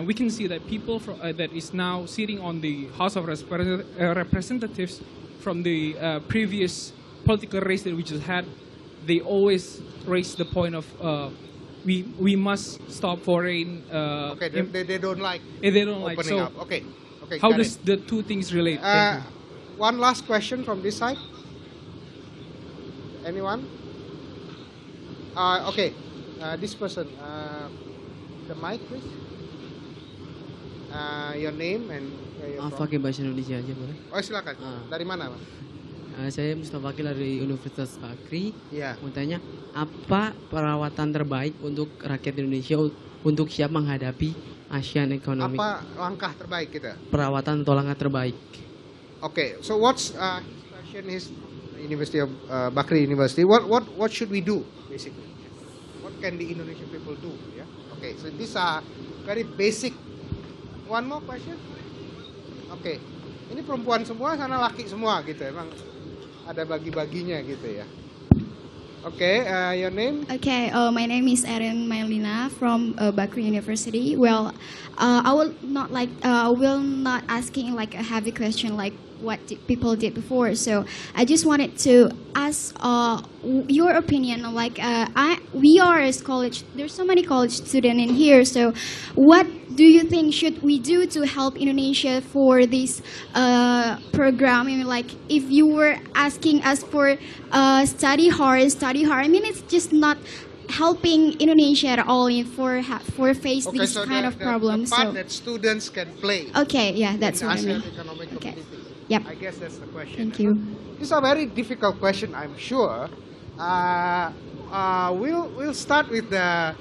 we can see that people that is now sitting on the House of Representatives from the previous political race that we just had, they always raise the point of we must stop foreign. They don't like. They don't like. So Up. Okay. How does the two things relate? One last question from this side. Anyone? This person. The mic, please. Your name and pakai bahasa Indonesia aja boleh? Oh, silakan. Dari mana, Pak? Saya Mustafa Wakil dari Universitas Bakri. Iya. Mau tanya, apa perawatan terbaik untuk rakyat Indonesia untuk siap menghadapi ASEAN Economic? Apa langkah terbaik kita? Perawatan atau langkah terbaik? Okay, so what's his question is University of Bakri University. What should we do basically? What can the Indonesian people do? Yeah. Okay, so these are very basic. One more question. Okay, ini perempuan semua, sana laki semua gitu. Emang ada bagi-baginya gitu ya. Okay, your name? Okay, my name is Erin Mailina from Bakri University. Well, I will not asking like a heavy question like what people did before. So I just wanted to ask your opinion. Like we are as college. There's so many college students in here. So what do you think should we do to help Indonesia for this program? I mean, like if you were asking us for study hard. I mean, it's just not helping Indonesia at all for face this kind of problems. The part that students can play. Okay, yeah, that's what I mean. Economic Okay. Community. Yep. I guess that's the question. Thank you. These are very difficult question, I'm sure. We'll start with the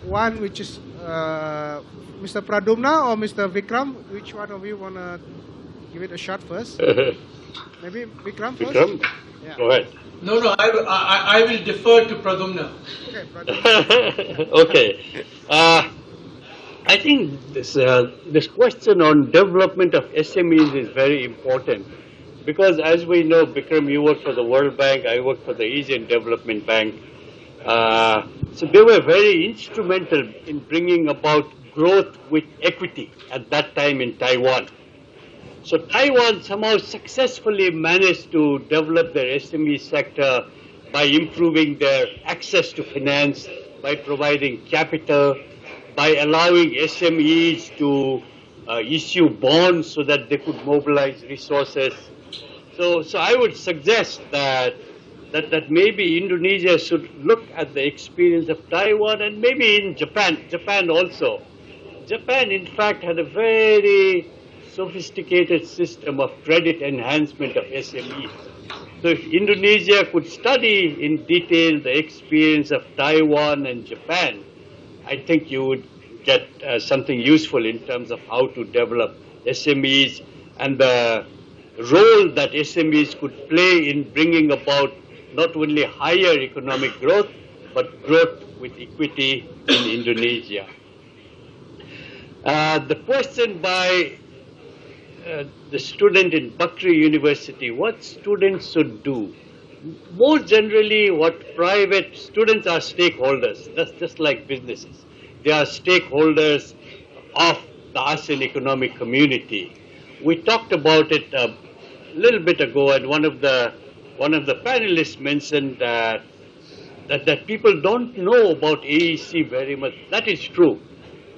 one which is Mr. Padumna or Mr. Vikram. Which one of you wanna give it a shot first? Maybe Vikram first. Vikram, yeah. Go ahead. No, I will defer to Padumna. Okay, Padumna. Okay. I think this question on development of SMEs is very important because, as we know, Vikram, you work for the World Bank, I work for the Asian Development Bank. So they were very instrumental in bringing about growth with equity at that time in Taiwan. So Taiwan somehow successfully managed to develop their SME sector by improving their access to finance, by providing capital, by allowing SMEs to issue bonds so that they could mobilize resources. So I would suggest that maybe Indonesia should look at the experience of Taiwan and maybe in Japan also. Japan, in fact, had a very sophisticated system of credit enhancement of SMEs. So if Indonesia could study in detail the experience of Taiwan and Japan, I think you would get something useful in terms of how to develop SMEs and the role that SMEs could play in bringing about not only higher economic growth, but growth with equity in Indonesia. The question by the student in Bakri University, what students should do. More generally, what private students are stakeholders. That's just like businesses. They are stakeholders of the ASEAN Economic Community. We talked about it a little bit ago, and one of the panelists mentioned that people don't know about AEC very much. That is true.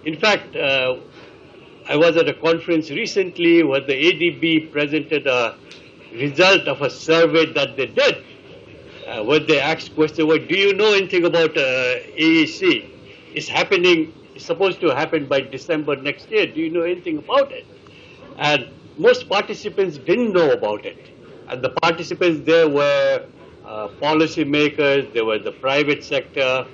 In fact, I was at a conference recently where the ADB presented a result of a survey that they did, where they asked question, well, do you know anything about AEC? It's supposed to happen by December next year. Do you know anything about it? And most participants didn't know about it. And the participants there were policy makers, they were the private sector,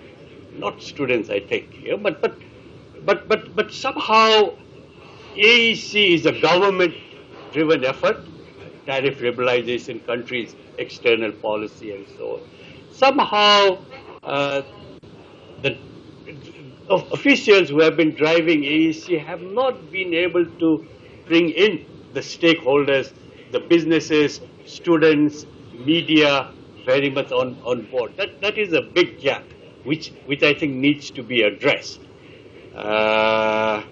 not students, I think. Yeah? But somehow AEC is a government-driven effort, tariff liberalization, countries, external policy, and so on. Somehow, the officials who have been driving AEC have not been able to bring in the stakeholders, the businesses, students, media, very much on board. That is a big gap, which I think needs to be addressed. And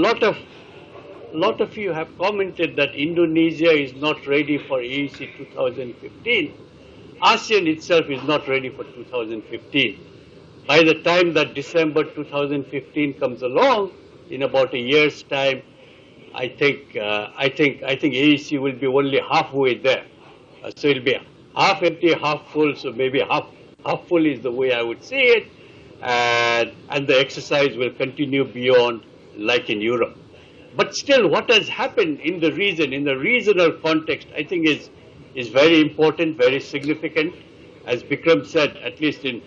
lot of you have commented that Indonesia is not ready for AEC 2015. ASEAN itself is not ready for 2015. By the time that December 2015 comes along, in about a year's time, I think AEC will be only halfway there. So it'll be half empty, half full. So maybe half full is the way I would see it, and the exercise will continue beyond, like in Europe. But still, what has happened in the region, in the regional context, I think is very important, very significant. As Vikram said, at least in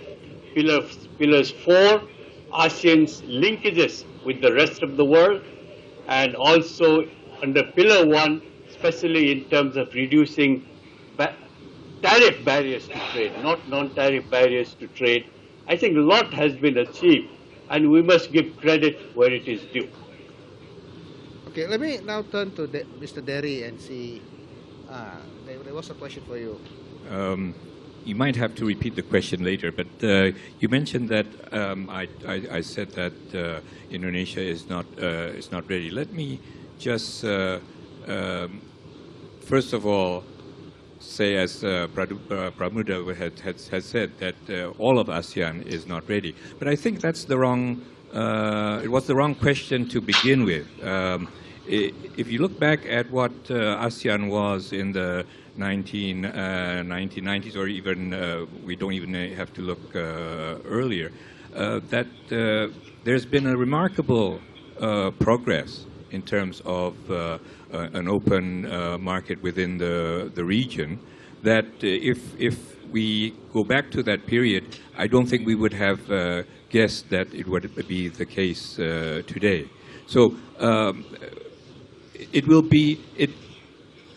pillars 4, ASEAN's linkages with the rest of the world, and also under pillar 1, especially in terms of reducing tariff barriers to trade, not non-tariff barriers to trade. I think a lot has been achieved, and we must give credit where it is due. Okay, let me now turn to Mr. Derry and see. There was a question for you. You might have to repeat the question later, but you mentioned that I said that Indonesia is not ready. Let me just first of all say, as Pramuda has said, that all of ASEAN is not ready. But I think that's the wrong. It was the wrong question to begin with. If you look back at what ASEAN was in the 1990s, or even we don't even have to look earlier, that there's been a remarkable progress in terms of an open market within the region, that if we go back to that period, I don't think we would have guessed that it would be the case today. So it will be,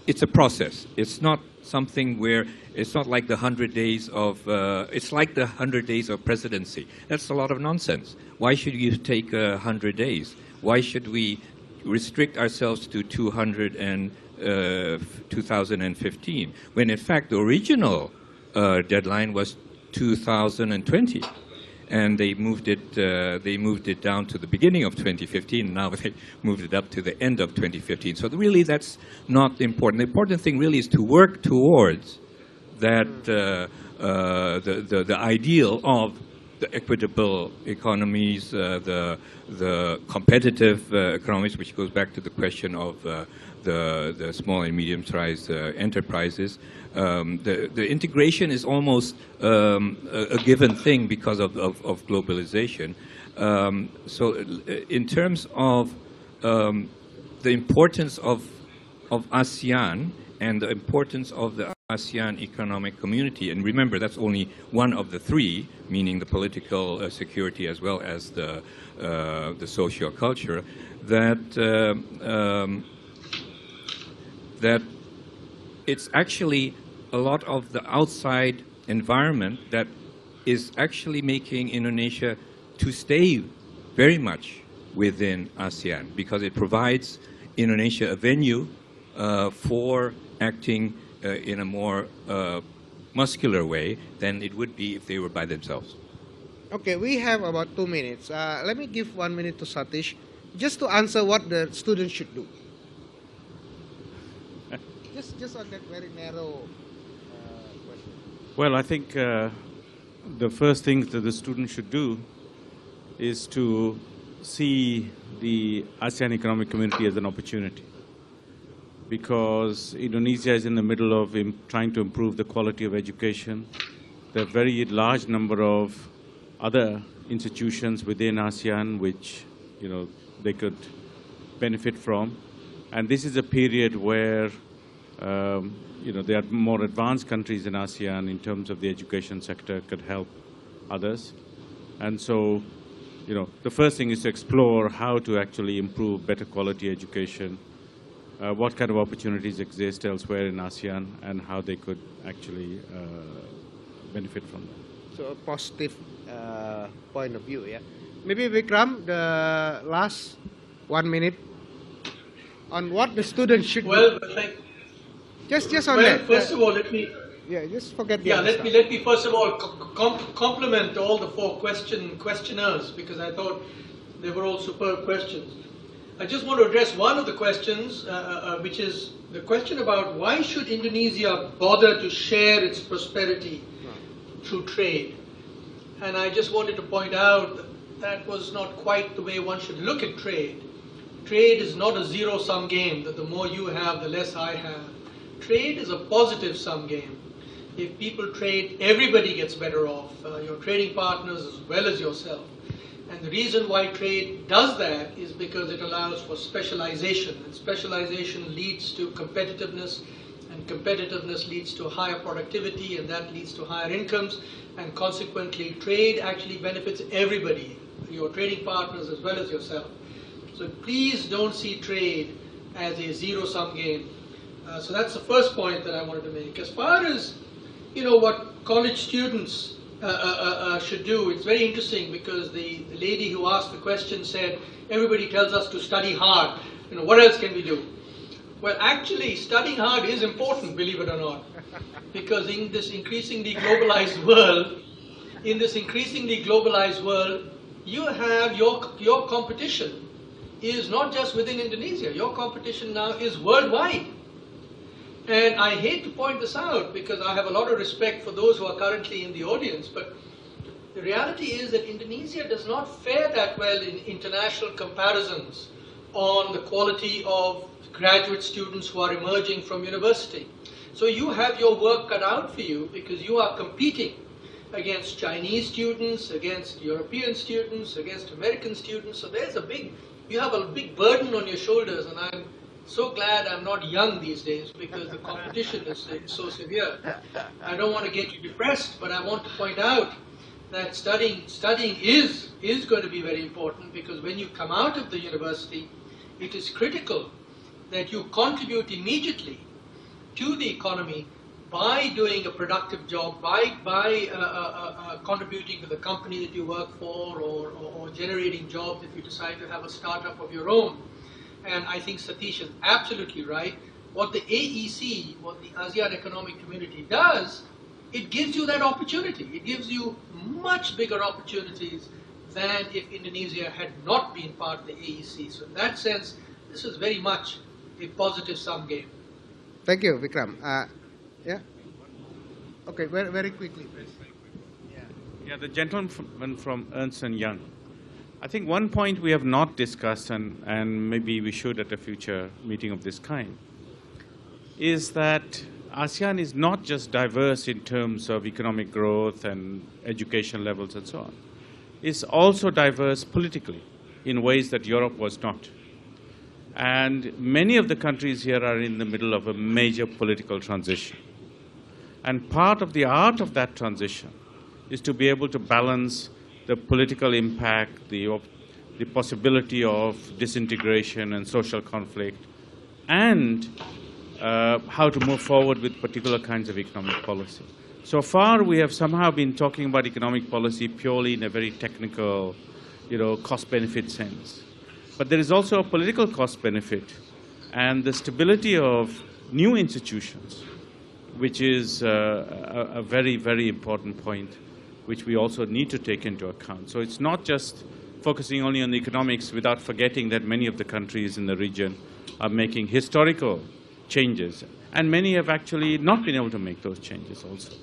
it's a process. It's not something where, it's not like the 100 days of, it's like the 100 days of presidency. That's a lot of nonsense. Why should you take 100 days? Why should we restrict ourselves to 2015, when in fact the original deadline was 2020, and they moved it down to the beginning of 2015. Now they moved it up to the end of 2015. So really, that's not important. The important thing really is to work towards that the ideal of the equitable economies, the competitive economies, which goes back to the question of the small and medium-sized enterprises. The integration is almost a given thing because of globalization. So in terms of the importance of ASEAN and the importance of the ASEAN Economic Community, and remember that's only one of the three, meaning the political security as well as the social culture, that it's actually a lot of the outside environment that is actually making Indonesia to stay very much within ASEAN, because it provides Indonesia a venue for acting in a more muscular way than it would be if they were by themselves. Okay, we have about 2 minutes. Let me give 1 minute to Satish, just to answer what the students should do. just on that very narrow question. Well, I think the first thing that the students should do is to see the ASEAN Economic Community as an opportunity, because Indonesia is in the middle of trying to improve the quality of education. There are a very large number of other institutions within ASEAN which, you know, they could benefit from. And this is a period where, you know, there are more advanced countries in ASEAN in terms of the education sector could help others. And so, you know, the first thing is to explore how to actually improve better quality education, what kind of opportunities exist elsewhere in ASEAN, and how they could actually benefit from that. So a positive point of view, yeah. Maybe Vikram, the last 1 minute on what the students should do. Just on well, that. First of all, let me. Yeah, just forget the Yeah, other let me first of all compliment all the 4 questioners, because I thought they were all superb questions. I just want to address one of the questions, which is the question about why should Indonesia bother to share its prosperity through trade. And I just wanted to point out that that was not quite the way one should look at trade. Trade is not a zero-sum game, that the more you have, the less I have. Trade is a positive-sum game. If people trade, everybody gets better off, your trading partners as well as yourself. And the reason why trade does that is because it allows for specialization, and specialization leads to competitiveness, and competitiveness leads to higher productivity, and that leads to higher incomes, and consequently trade actually benefits everybody, your trading partners as well as yourself. So please don't see trade as a zero-sum game. So that's the first point that I wanted to make. As far as, you know, what college students should do, it's very interesting, because the lady who asked the question said, everybody tells us to study hard. You know, what else can we do? Well, actually, studying hard is important, believe it or not, because in this increasingly globalized world, you have your competition is not just within Indonesia. Your competition now is worldwide. And I hate to point this out because I have a lot of respect for those who are currently in the audience, but the reality is that Indonesia does not fare that well in international comparisons on the quality of graduate students who are emerging from university. So you have your work cut out for you, because you are competing against Chinese students, against European students, against American students. So you have a big burden on your shoulders, and I'm so glad I'm not young these days, because the competition is so severe. I don't want to get you depressed, but I want to point out that studying is going to be very important, because when you come out of the university, it is critical that you contribute immediately to the economy by doing a productive job, by contributing to the company that you work for, or generating jobs if you decide to have a startup of your own. And I think Satish is absolutely right. What the AEC, what the ASEAN Economic Community does, it gives you that opportunity. It gives you much bigger opportunities than if Indonesia had not been part of the AEC. So in that sense, this is very much a positive sum game. Thank you, Vikram. Yeah? Okay, very quickly, please. Yeah, the gentleman from Ernst & Young. I think one point we have not discussed, and maybe we should at a future meeting of this kind, is that ASEAN is not just diverse in terms of economic growth and education levels and so on. It's also diverse politically in ways that Europe was not. And many of the countries here are in the middle of a major political transition. And part of the art of that transition is to be able to balance the political impact, the possibility of disintegration and social conflict, and how to move forward with particular kinds of economic policy. So far, we have somehow been talking about economic policy purely in a very technical, cost-benefit sense. But there is also a political cost-benefit and the stability of new institutions, which is a very, very important point, which we also need to take into account. So it's not just focusing only on the economics without forgetting that many of the countries in the region are making historical changes, and many have actually not been able to make those changes also.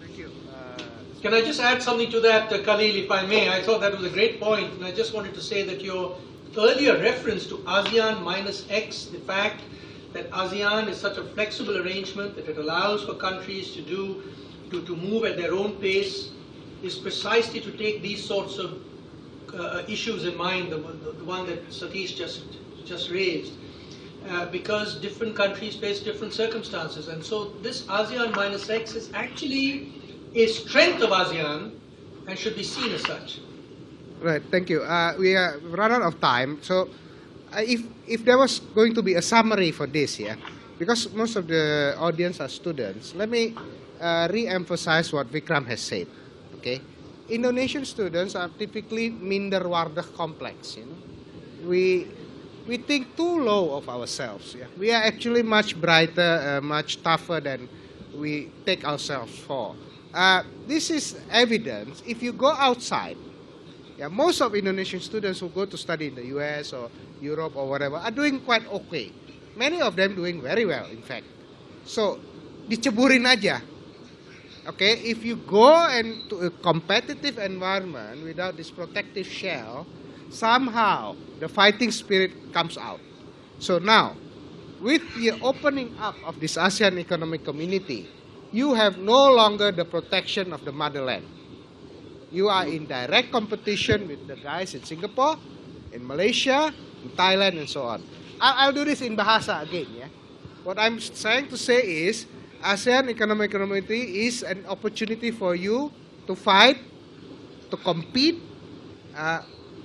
Thank you. Can I just add something to that, Khalil, if I may? I thought that was a great point, and I just wanted to say that your earlier reference to ASEAN minus X, the fact that ASEAN is such a flexible arrangement that it allows for countries to move at their own pace, is precisely to take these sorts of issues in mind, the one that Satish just raised, because different countries face different circumstances. And so this ASEAN minus X is actually a strength of ASEAN and should be seen as such. Right, thank you. We run out of time, so if there was going to be a summary for this, yeah, because most of the audience are students, let me re-emphasize what Vikram has said. Okay, Indonesian students are typically minderwaardig complex. You know, we think too low of ourselves. Yeah, we are actually much brighter, much tougher than we take ourselves for. This is evidence. If you go outside, yeah, most of Indonesian students who go to study in the US or Europe or whatever are doing quite okay. Many of them doing very well, in fact. So diceburin aja. Okay, if you go into a competitive environment without this protective shell, somehow the fighting spirit comes out. So now, with the opening up of this ASEAN Economic Community, you have no longer the protection of the motherland. You are in direct competition with the guys in Singapore, in Malaysia, in Thailand, and so on. I'll do this in Bahasa again. Yeah? What I'm trying to say is, ASEAN Economic Community is an opportunity for you to fight, to compete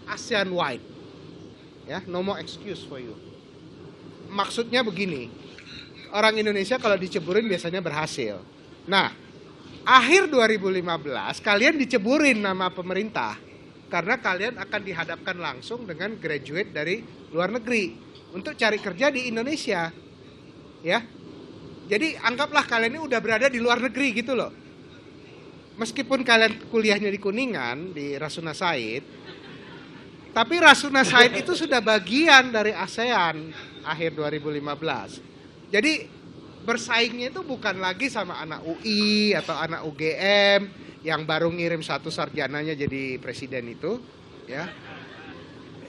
ASEAN-wide. Ya, no more excuse for you. Maksudnya begini, orang Indonesia kalau diceburin biasanya berhasil. Nah, akhir 2015 kalian diceburin nama pemerintah karena kalian akan dihadapkan langsung dengan graduate dari luar negeri untuk cari kerja di Indonesia. Ya. Jadi anggaplah kalian ini udah berada di luar negeri gitu loh. Meskipun kalian kuliahnya di Kuningan, di Rasuna Said, tapi Rasuna Said itu sudah bagian dari ASEAN akhir 2015. Jadi bersaingnya itu bukan lagi sama anak UI atau anak UGM yang baru ngirim satu sarjananya jadi presiden itu, ya.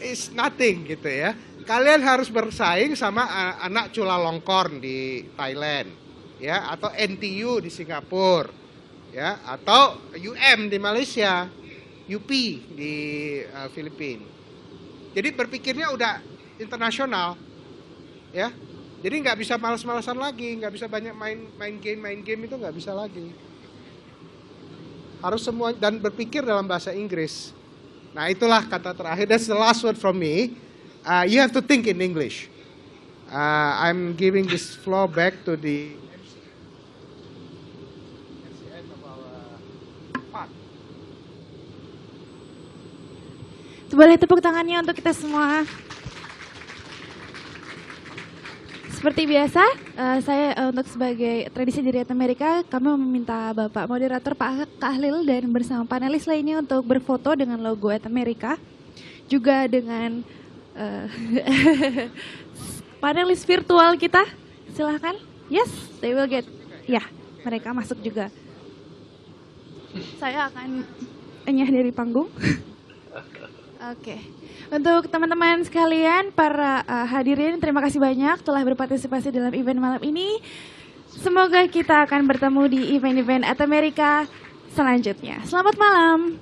It's nothing gitu ya. Kalian harus bersaing sama anak Chulalongkorn di Thailand, ya, atau NTU di Singapura, ya, atau UM di Malaysia, UP di Filipina. Jadi berpikirnya udah internasional, ya. Jadi nggak bisa malas-malasan lagi, nggak bisa banyak main game itu nggak bisa lagi. Harus semua dan berpikir dalam bahasa Inggris. Nah itulah kata terakhir. That's the last word from me. You have to think in English. I'm giving this floor back to the MC. That's the end of our part. Boleh tepuk tangannya untuk kita semua. Seperti biasa, saya untuk sebagai tradisi dari Amerika, kami meminta Bapak Moderator Pak Khalil dan bersama panelis lainnya untuk berfoto dengan logo Amerika, juga dengan panelis virtual kita. Silahkan. Yes, they will get. Ya, mereka masuk juga. Saya akan enyah dari panggung. Oke. Untuk teman-teman sekalian, para hadirin, terima kasih banyak telah berpartisipasi dalam event malam ini. Semoga kita akan bertemu di event-event Amerika selanjutnya. Selamat malam.